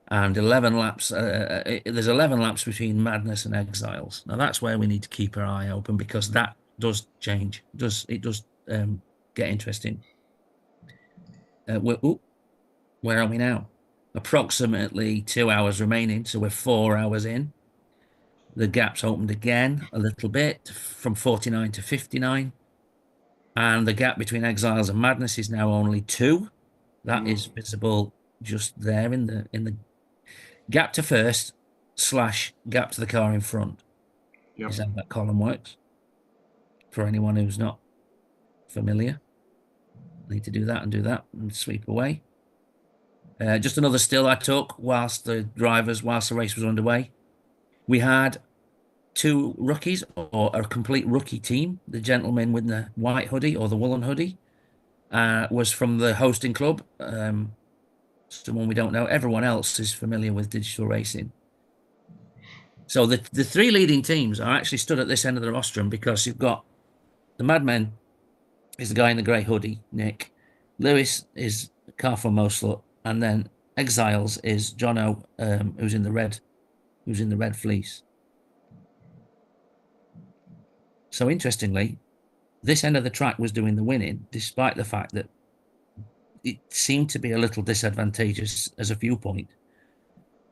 and 11 laps. There's 11 laps between Madness and Exiles. Now that's where we need to keep our eye open because that does change. It does get interesting. Where are we now? Approximately 2 hours remaining, so we're 4 hours in. The gap's opened again a little bit from 49 to 59. And the gap between Exiles and Madness is now only 2. That is visible just there in the gap to first / gap to the car in front. Yep. Is how that column works. For anyone who's not familiar, need to do that and sweep away. Just another still I took whilst the race was underway. We had 2 rookies or a complete rookie team. The gentleman with the white hoodie or the woolen hoodie was from the hosting club. Someone we don't know. Everyone else is familiar with digital racing. So the 3 leading teams are actually stood at this end of the rostrum because you've got the Madmen is the guy in the grey hoodie, Nick. Lewis is Carful Moslut. And then Exiles is Jono, who's in the red fleece. So interestingly, this end of the track was doing the winning, despite the fact that it seemed to be a little disadvantageous as a viewpoint.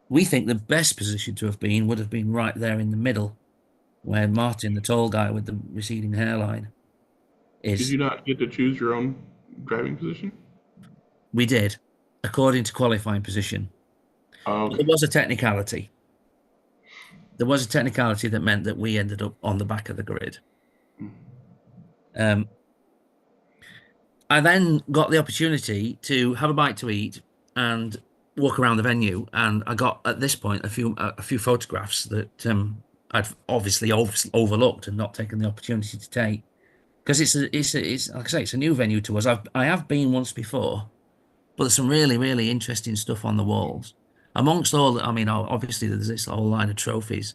We think the best position to have been would have been right there in the middle, where Martin, the tall guy with the receding hairline, is. Did you not get to choose your own driving position? We did, according to qualifying position. Okay. There was a technicality. There was a technicality that meant that we ended up on the back of the grid. I then got the opportunity to have a bite to eat and walk around the venue, and I got at this point a few photographs that I'd obviously overlooked and not taken the opportunity to take because it's like I say, it's a new venue to us. I have been once before, but there's some really, really interesting stuff on the walls. Amongst all, I mean, obviously there's this whole line of trophies.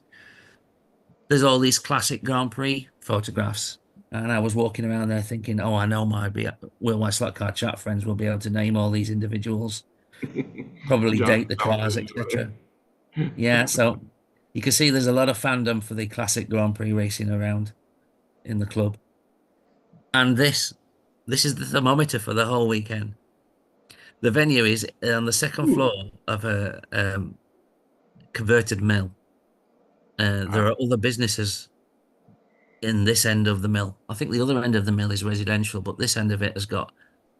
There's all these classic Grand Prix photographs. And I was walking around there thinking, oh, I know my Will White Slot Car chat friends will be able to name all these individuals. Probably date the cars, etc. Yeah, so you can see there's a lot of fandom for the classic Grand Prix racing around in the club. And this is the thermometer for the whole weekend. The venue is on the second floor of a converted mill. There are other businesses in this end of the mill. I think the other end of the mill is residential, but this end of it has got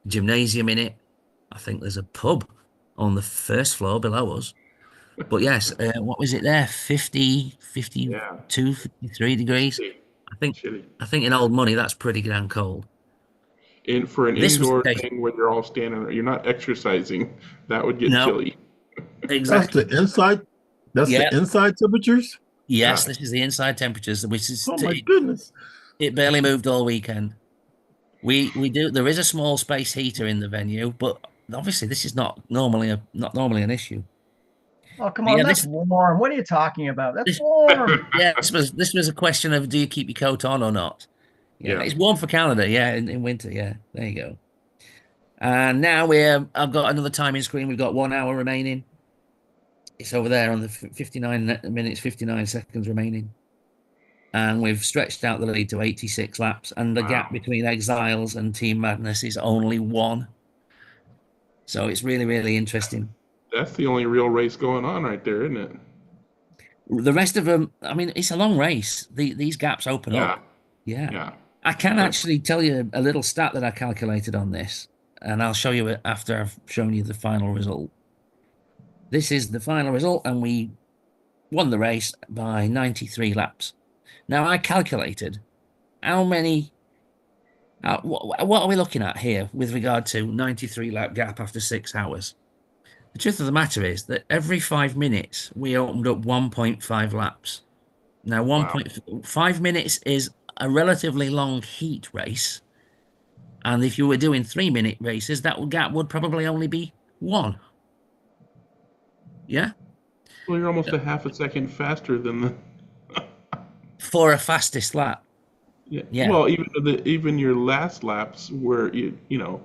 a gymnasium in it. I think there's a pub on the first floor below us. But yes, what was it there? 50, 52, 53 degrees. I think in old money, that's pretty damn cold. For an indoor thing where you're all standing, you're not exercising, that would get chilly. Exactly. That's the inside. That's the inside temperatures. Yes, this is the inside temperatures, which is my goodness. It barely moved all weekend. We do. There is a small space heater in the venue, but obviously this is not normally an issue. Oh, come on, that's warm. What are you talking about? That's warm. Yeah, this was a question of do you keep your coat on or not? Yeah, it's warm for Canada. Yeah, in winter. Yeah, there you go. And now I've got another timing screen. We've got 1 hour remaining. It's over there on the 59 minutes, 59 seconds remaining. and we've stretched out the lead to 86 laps, and the gap between Exiles and Team Madness is only 1. So it's really, really interesting. That's the only real race going on right there, isn't it? The rest of them, I mean, it's a long race. These gaps open up. Yeah. I can actually tell you a little stat that I calculated on this, and I'll show you it after I've shown you the final result. This is the final result, and we won the race by 93 laps. Now, I calculated how many, what are we looking at here with regard to 93 lap gap after 6 hours? The truth of the matter is that every 5 minutes, we opened up 1.5 laps. Now, 1.5 minutes is a relatively long heat race. And if you were doing 3-minute races, that gap would probably only be 1. Yeah? Well, you're almost a half a second faster than the... For a fastest lap. Yeah. Well, even your last laps where, you know,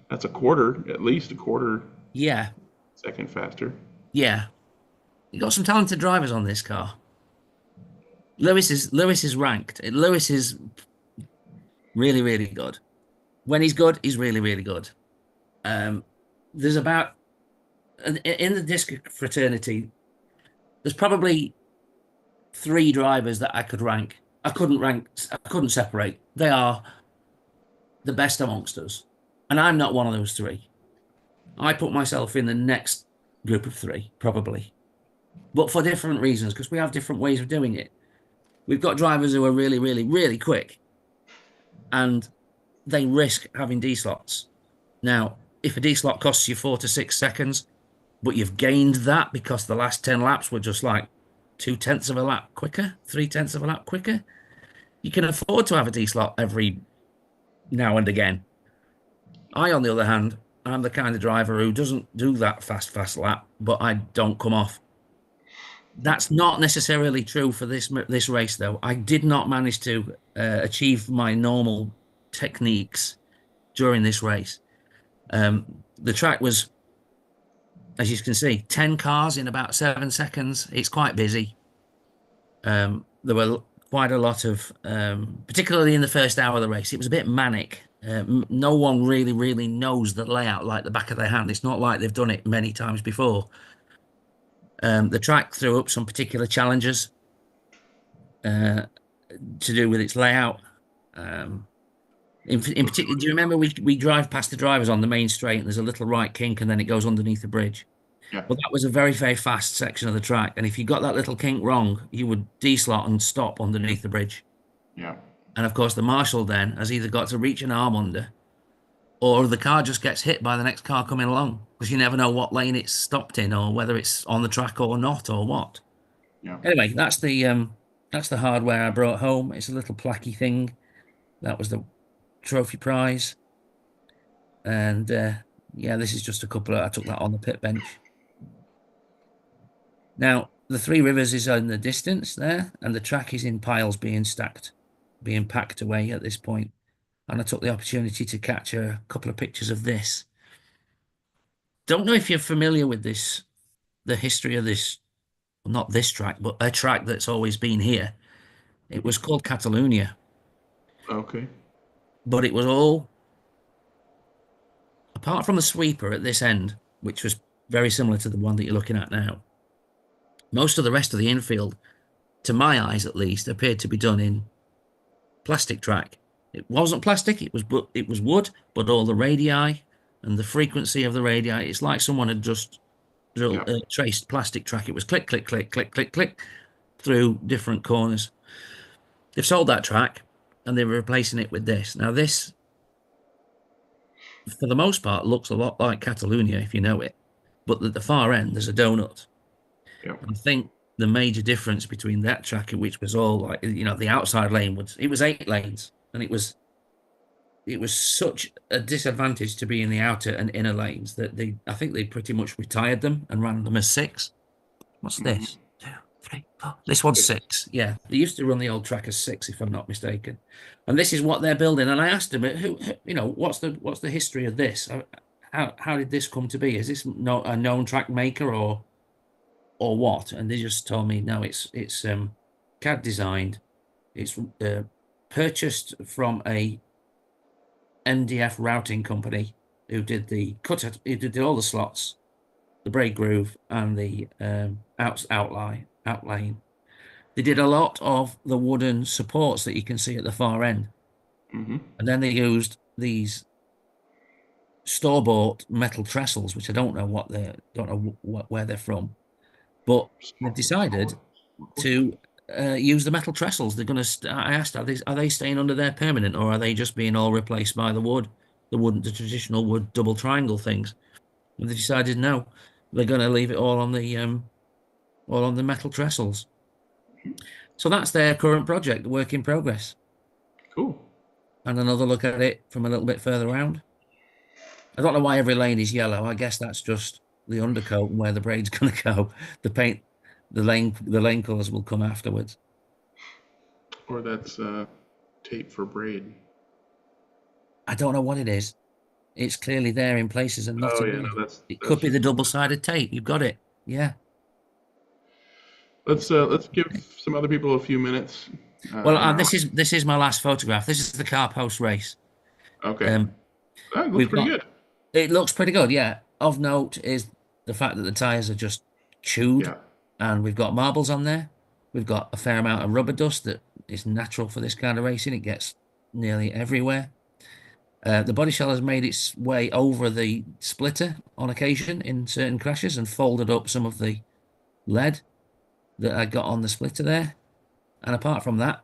that's at least a quarter. Yeah. Second faster. Yeah. You got some talented drivers on this car. Lewis is ranked. Lewis is really, really good. When he's good, he's really, really good. There's about, in the disc fraternity, there's probably 3 drivers that I could rank. I couldn't separate. They are the best amongst us. And I'm not one of those 3. I put myself in the next group of 3, probably. But for different reasons, because we have different ways of doing it. We've got drivers who are really, really, really quick. And they risk having D-slots. Now, if a D-slot costs you 4 to 6 seconds, but you've gained that because the last 10 laps were just like 0.2 of a lap quicker, 0.3 of a lap quicker, you can afford to have a D-slot every now and again. I, on the other hand, I'm the kind of driver who doesn't do that fast lap, but I don't come off. That's not necessarily true for this race, though. I did not manage to achieve my normal techniques during this race. The track was, as you can see, 10 cars in about 7 seconds. It's quite busy. There were quite a lot of, particularly in the first hour of the race, it was a bit manic. No one really knows the layout like the back of their hand. It's not like they've done it many times before. The track threw up some particular challenges to do with its layout. In particular, do you remember we drive past the drivers on the main straight and there's a little right kink and then it goes underneath the bridge? Yeah. Well, that was a very, very fast section of the track. And if you got that little kink wrong, you would D-slot and stop underneath the bridge. Yeah. And of course, the marshal then has either got to reach an arm under or the car just gets hit by the next car coming along because you never know what lane it's stopped in or whether it's on the track or not or what. Yeah. Anyway, that's the hardware I brought home. It's a little placky thing. That was the trophy prize. And yeah, this is just a couple I took that on the pit bench. Now, the Three Rivers is in the distance there, and the track is in piles being packed away at this point. And I took the opportunity to catch a couple of pictures of this. Don't know if you're familiar with this, the history of this, well, not this track, but a track that's always been here. It was called Catalonia. Okay. But it was all, apart from the sweeper at this end, which was very similar to the one that you're looking at now, most of the rest of the infield, to my eyes at least, appeared to be done in plastic track. It wasn't plastic, it was wood, but all the radii and the frequency of the radii, it's like someone had just traced plastic track. It was click, click, click, click, click, click through different corners. They've sold that track and they're replacing it with this. Now this, for the most part, looks a lot like Catalonia if you know it, but at the far end there's a donut. Yep. I think the major difference between that track, which was all like, you know, the outside lane it was 8 lanes, and it was such a disadvantage to be in the outer and inner lanes that I think they pretty much retired them and ran them as 6. What's this? 2, 3, 4. This one's 6. Yeah, they used to run the old track as 6, if I'm not mistaken. And this is what they're building. And I asked them, who you know, what's the history of this? How did this come to be? Is this a known track maker or what? And they just told me, no, it's CAD designed. It's purchased from a MDF routing company who did who did all the slots, the braid groove, and the outline. They did a lot of the wooden supports that you can see at the far end, and then they used these store-bought metal trestles, which I don't know where they're from, but they've decided to use the metal trestles. They're going to. I asked, are they staying under there permanent, or are they just being all replaced by the traditional wood double triangle things? And they decided no, they're going to leave it all on the metal trestles. So that's their current project, work in progress. Cool. And another look at it from a little bit further around. I don't know why every lane is yellow. I guess that's just the undercoat and where the braid's going to go. The paint, the lane colors will come afterwards. Or that's tape for braid. I don't know what it is. It's clearly there in places and not. Oh yeah, no, it could be the double-sided tape. You've got it. Yeah. Let's give some other people a few minutes. This is my last photograph. This is the car post race. Okay. That looks pretty good. It looks pretty good, yeah. Of note is the fact that the tires are just chewed, and we've got marbles on there. We've got a fair amount of rubber dust that is natural for this kind of racing. It gets nearly everywhere. The body shell has made its way over the splitter on occasion in certain crashes and folded up some of the lead that I got on the splitter there. And apart from that,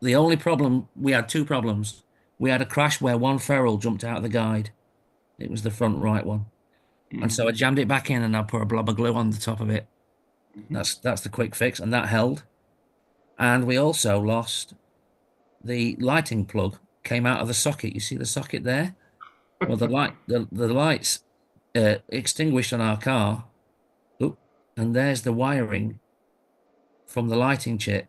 the only problem, we had two problems. We had a crash where one ferrule jumped out of the guide. It was the front right one. And so I jammed it back in and I put a blob of glue on the top of it. That's the quick fix, and that held. And we also lost the lighting plug, came out of the socket. You see the socket there? Well, the lights extinguished on our car. Oop, and there's the wiring from the lighting chip.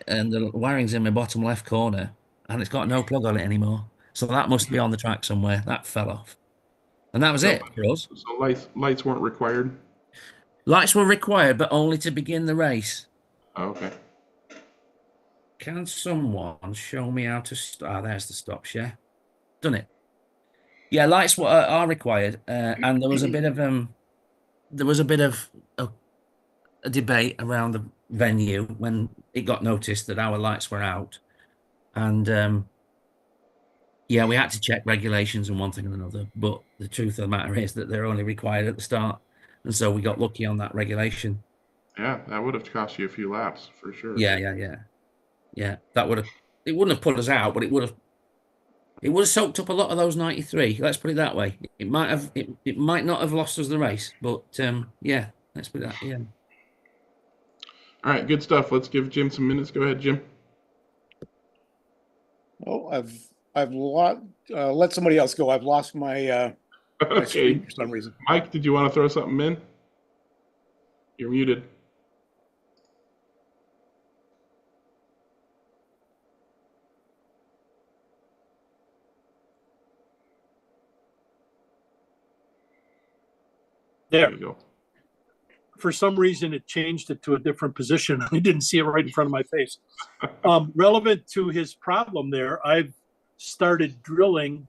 And the wiring's in my bottom left corner, and it's got no plug on it anymore. So that must be on the track somewhere. That fell off. And that was it for us. So lights weren't required? Lights were required, but only to begin the race. Oh, okay. Can someone show me how to start? There's the stop share. Done it. Yeah, lights are required, and there was a bit of a debate around the venue when it got noticed that our lights were out, and yeah, we had to check regulations and one thing and another. But the truth of the matter is that they're only required at the start, and so we got lucky on that regulation. Yeah, that would have cost you a few laps for sure. Yeah. That it wouldn't have put us out, but it would have soaked up a lot of those 93. Let's put it that way. It might not have lost us the race, but yeah, let's put it that. Yeah. All right, good stuff. Let's give Jim some minutes. Go ahead, Jim. Oh, I've let somebody else go. I've lost my my screen for some reason. Mike, did you want to throw something in? You're muted. There you go. For some reason, it changed it to a different position. I didn't see it right in front of my face. Relevant to his problem there, I've started drilling.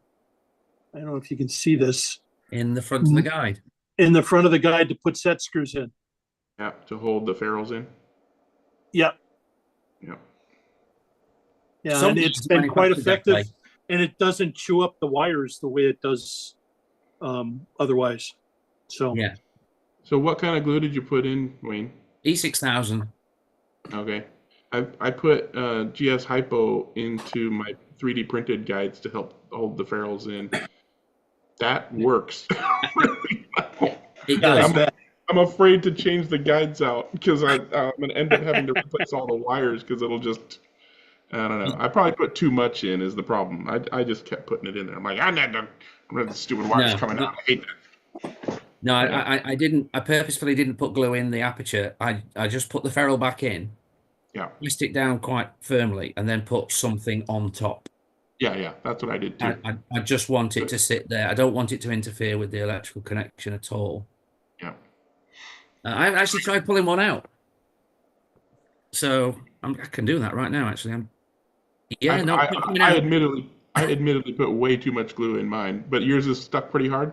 I don't know if you can see this. In the front of the guide. In the front of the guide to put set screws in. Yeah, to hold the ferrules in. Yeah. Yeah. Yeah, and it's been quite effective, and it doesn't chew up the wires the way it does otherwise. So yeah. So what kind of glue did you put in, Wayne? E6000. Okay. I put GS Hypo into my 3D printed guides to help hold the ferrules in. That works. It does. I'm afraid to change the guides out because I'm going to end up having to replace all the wires because it'll just, I don't know. I probably put too much in is the problem. I just kept putting it in there. I'm like, I'm not done. The stupid wires coming out. I hate that. No, I didn't. I purposefully didn't put glue in the aperture. I just put the ferrule back in. Yeah. Twist it down quite firmly and then put something on top. Yeah, that's what I did too. I just want it to sit there. I don't want it to interfere with the electrical connection at all. Yeah. I've actually tried pulling one out. So I can do that right now. Actually, yeah, no. I admittedly put way too much glue in mine, but yours is stuck pretty hard.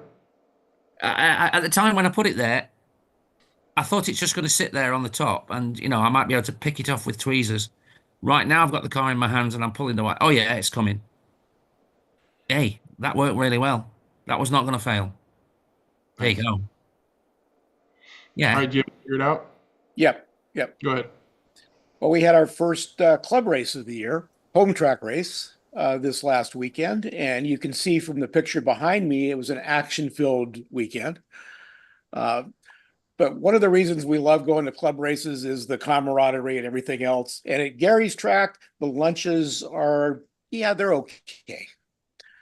At the time when I put it there, I thought it's just going to sit there on the top, and I might be able to pick it off with tweezers. Right now, I've got the car in my hands and I'm pulling the wire. Oh yeah, it's coming. Hey, that worked really well. That was not going to fail. There you go. Yeah. All right, Jim, figure it out. Yep. Go ahead. Well, we had our first club race of the year, home track race, this last weekend. And you can see from the picture behind me, it was an action-filled weekend. But one of the reasons we love going to club races is the camaraderie and everything else. And at Gary's track, the lunches are, they're okay.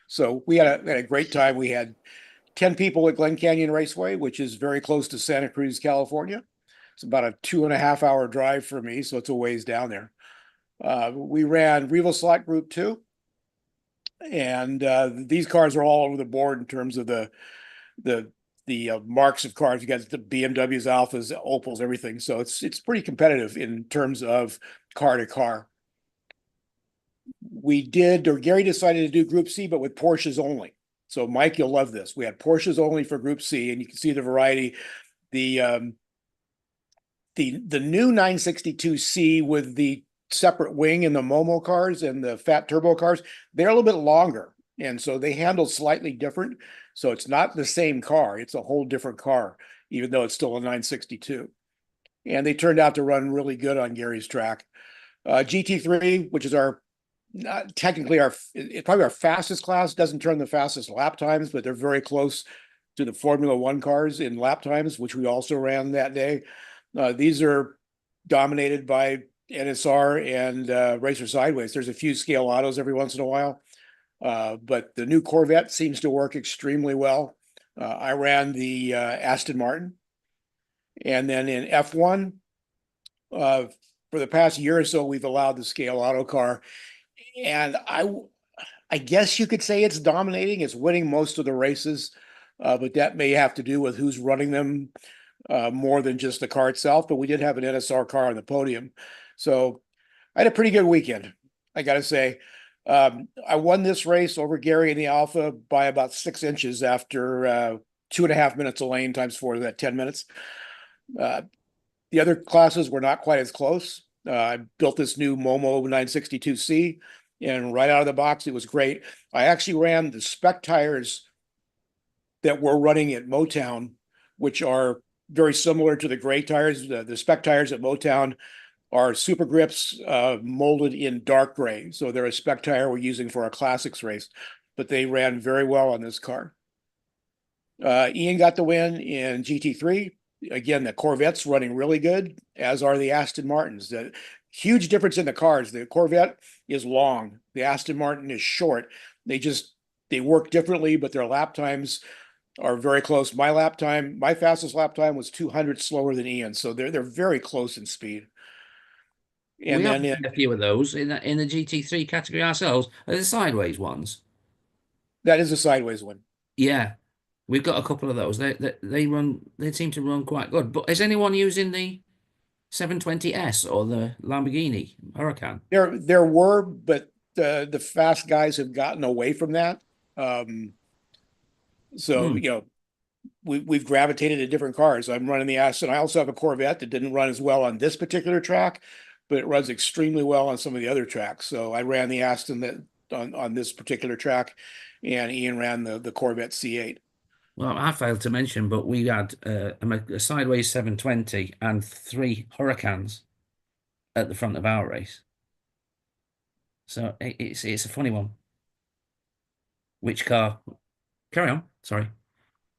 So we had a great time. We had 10 people at Glen Canyon Raceway, which is very close to Santa Cruz, California. It's about a 2.5-hour drive for me, so it's a ways down there. We ran Revo Slot Group 2, and these cars are all over the board in terms of the marks of cars. You got the BMWs, Alphas, Opels, everything. So it's pretty competitive in terms of car to car. Gary decided to do Group C, but with Porsches only. So Mike, you'll love this. We had Porsches only for Group C, and you can see the variety. The new 962C with the separate wing in the Momo cars and the fat turbo cars, they're a little bit longer. And so they handle slightly different. So it's not the same car. It's a whole different car, even though it's still a 962. And they turned out to run really good on Gary's track. GT3, which is it's probably our fastest class, doesn't turn the fastest lap times, but they're very close to the Formula One cars in lap times, which we also ran that day. These are dominated by NSR and Racer Sideways. There's a few scale autos every once in a while, but the new Corvette seems to work extremely well. I ran the Aston Martin. And then in F1, for the past year or so, we've allowed the scale auto car. And I guess you could say it's dominating. It's winning most of the races, but that may have to do with who's running them more than just the car itself. But we did have an NSR car on the podium. So I had a pretty good weekend, I got to say. I won this race over Gary in the Alpha by about 6 inches after 2.5 minutes of lane times 4, that 10 minutes. The other classes were not quite as close. I built this new Momo 962C, and right out of the box, it was great. I actually ran the spec tires that we're running at Motown, which are very similar to the gray tires. The spec tires at Motown are Super Grips molded in dark gray. So they're a spec tire we're using for our classics race, but they ran very well on this car. Ian got the win in GT3. Again, the Corvette's running really good, as are the Aston Martins. The huge difference in the cars. The Corvette is long. The Aston Martin is short. They work differently, but their lap times are very close. My fastest lap time was 200 slower than Ian. So they're very close in speed. And we have a few of those in the GT3 category ourselves. Are the sideways ones? That is a sideways one. Yeah. We've got a couple of those. They seem to run quite good. But is anyone using the 720S or the Lamborghini Huracan? There were, but the fast guys have gotten away from that. We've gravitated to different cars. I'm running the Aston. I also have a Corvette that didn't run as well on this particular track, but it runs extremely well on some of the other tracks. So I ran the Aston on this particular track, and Ian ran the Corvette C8. Well, I failed to mention, but we had a sideways 720 and 3 Huracans at the front of our race. So it's a funny one. Which car? Carry on. Sorry.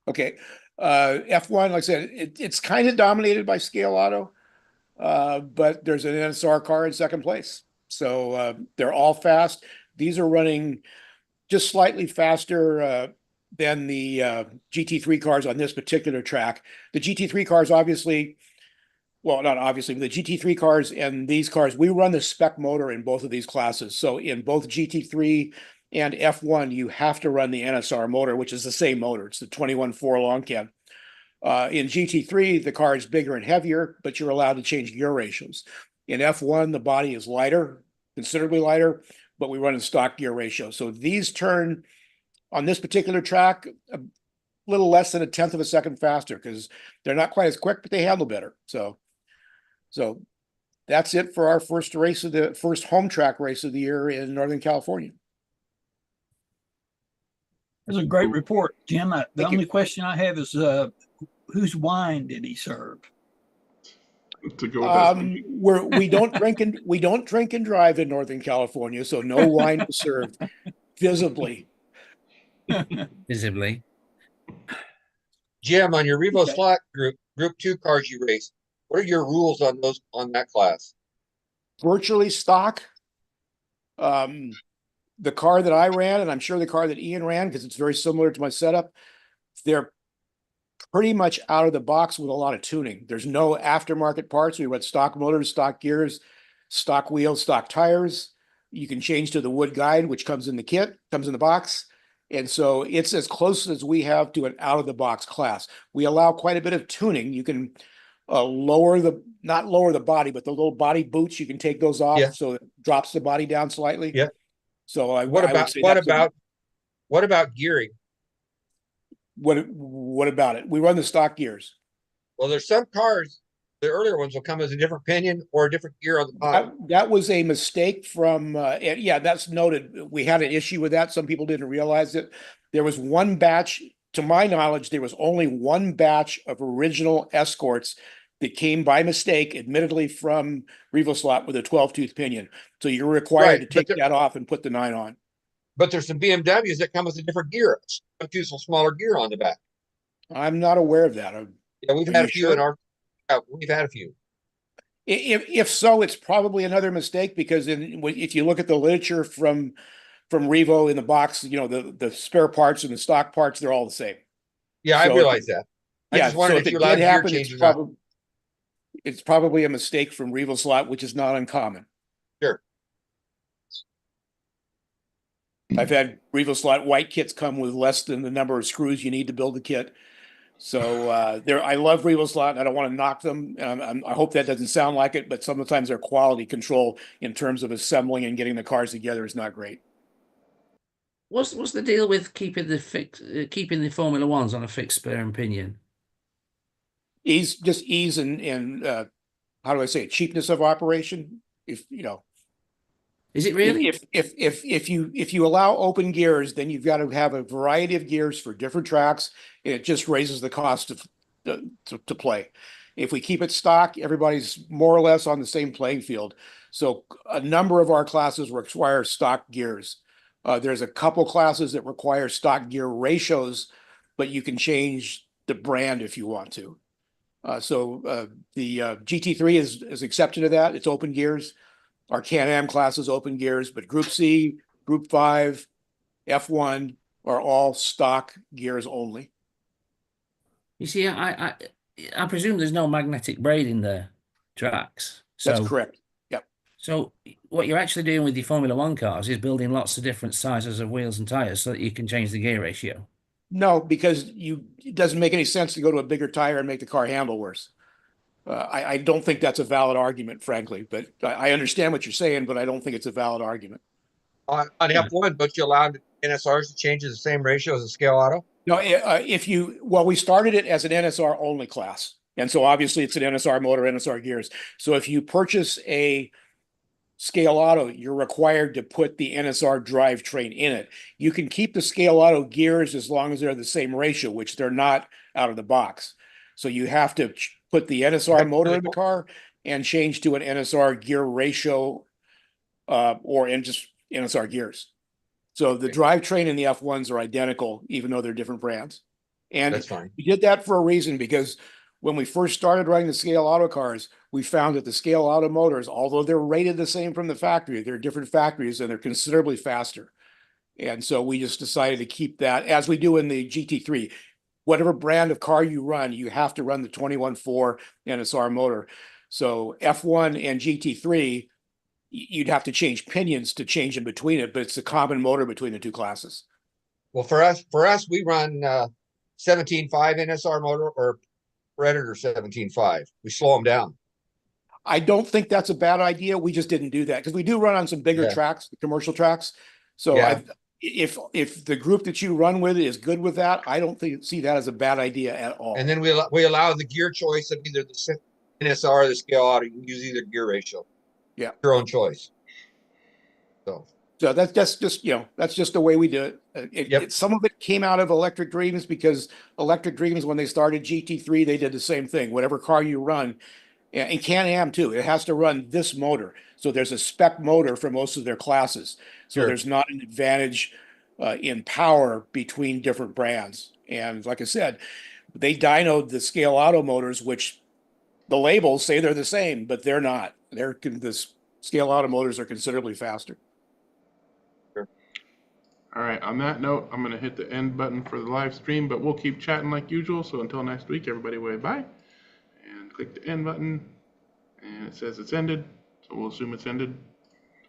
Okay. F1, like I said, it's kind of dominated by scale auto, but there's an NSR car in second place. So they're all fast. These are running just slightly faster than the GT3 cars on this particular track. The GT3 cars not obviously, but the GT3 cars and these cars, we run the spec motor in both of these classes. So in both GT3 and F1, you have to run the NSR motor, which is the same motor. It's the 21.4 long cam. In GT3, the car is bigger and heavier, but you're allowed to change gear ratios. In F1, the body is lighter, considerably lighter, but we run in stock gear ratio. So these turn on this particular track a little less than 1/10 of a second faster because they're not quite as quick, but they handle better. So that's it for our first home track race of the year in Northern California. It was a great report, Jim. The Thank only you. question I have is whose wine did he serve? To go with that. We don't drink and drive in Northern California, so no wine was served visibly. Visibly. Jim, on your Revo slot group 2 cars you race, what are your rules on that class? Virtually stock. The car that I ran, and I'm sure the car that Ian ran, because it's very similar to my setup, they're pretty much out of the box with a lot of tuning. There's no aftermarket parts. We run stock motors, stock gears, stock wheels, stock tires. You can change to the wood guide, which comes in the kit, comes in the box. And so it's as close as we have to an out-of-the-box class. We allow quite a bit of tuning. You can not lower the body, but the little body boots, you can take those off so it drops the body down slightly. Yeah. So what about gearing? What about it? We run the stock gears. Well, there's some cars, the earlier ones will come as a different pinion or a different gear on the bottom. That was a mistake from, that's noted. We had an issue with that. Some people didn't realize it. There was one batch, to my knowledge, there was only one batch of original Escorts that came by mistake, admittedly from Revoslot with a 12-tooth pinion. So you're required to take that off and put the 9 on. But there's some BMWs that come with a different gear, a smaller gear on the back. I'm not aware of that. Yeah, we've had a few we've had a few. If so, it's probably another mistake because if you look at the literature from Revo in the box, the spare parts and the stock parts, they're all the same. Yeah, I realize that. I just wondered if you allowed gear changes. It's probably a mistake from Revoslot, which is not uncommon. Sure. I've had Revoslot white kits come with less than the number of screws you need to build the kit. So I love Revoslot, and I don't want to knock them. I hope that doesn't sound like it, but sometimes their quality control in terms of assembling and getting the cars together is not great. What's the deal with keeping the Formula Ones on a fixed spur and pinion? Ease and how do I say it? Cheapness of operation. Is it really? If you allow open gears, then you've got to have a variety of gears for different tracks, and it just raises the cost to play. If we keep it stock, everybody's more or less on the same playing field. So a number of our classes require stock gears. There's a couple classes that require stock gear ratios, but you can change the brand if you want to. So the GT3 is exception to that. It's open gears. Our Can-Am class is open gears, but Group C, Group 5, F1 are all stock gears only. You see, I presume there's no magnetic braid in the tracks. That's correct. Yep. So what you're actually doing with your Formula One cars is building lots of different sizes of wheels and tires so that you can change the gear ratio. No, because it doesn't make any sense to go to a bigger tire and make the car handle worse. I don't think that's a valid argument, frankly, but I understand what you're saying, but I don't think it's a valid argument. On F1, don't you allow NSRs to change the same ratio as a scale auto? No, we started it as an NSR only class. And so obviously it's an NSR motor, NSR gears. So if you purchase a scale auto, you're required to put the NSR drivetrain in it. You can keep the scale auto gears as long as they're the same ratio, which they're not out of the box. So you have to put the NSR motor in the car and change to an NSR gear ratio or just NSR gears. So the drivetrain and the F1s are identical, even though they're different brands. And that's fine. We did that for a reason, because when we first started running the scale auto cars, we found that the scale auto motors, although they're rated the same from the factory, they're different factories and they're considerably faster. And so we just decided to keep that, as we do in the GT3. Whatever brand of car you run, you have to run the 21.4 NSR motor. So F1 and GT3, you'd have to change pinions to change in between it, but it's a common motor between the two classes. Well, for us, we run 17.5 NSR motor or Predator 17.5. We slow them down. I don't think that's a bad idea. We just didn't do that because we do run on some bigger tracks, the commercial tracks. So if the group that you run with is good with that, I don't see that as a bad idea at all. And then we allow the gear choice of either the NSR or the scale auto. You can use either gear ratio. Yeah. Your own choice. So that's just, you know, that's just the way we do it. Some of it came out of Electric Dreams because Electric Dreams, when they started GT3, they did the same thing. Whatever car you run, and Can-Am too, it has to run this motor. So there's a spec motor for most of their classes. So there's not an advantage in power between different brands. And like I said, they dynoed the scale auto motors, which the labels say they're the same, but they're not. The scale auto motors are considerably faster. All right, on that note, I'm going to hit the end button for the live stream, but we'll keep chatting like usual. So until next week, everybody wave bye. And click the end button. And it says it's ended. So we'll assume it's ended.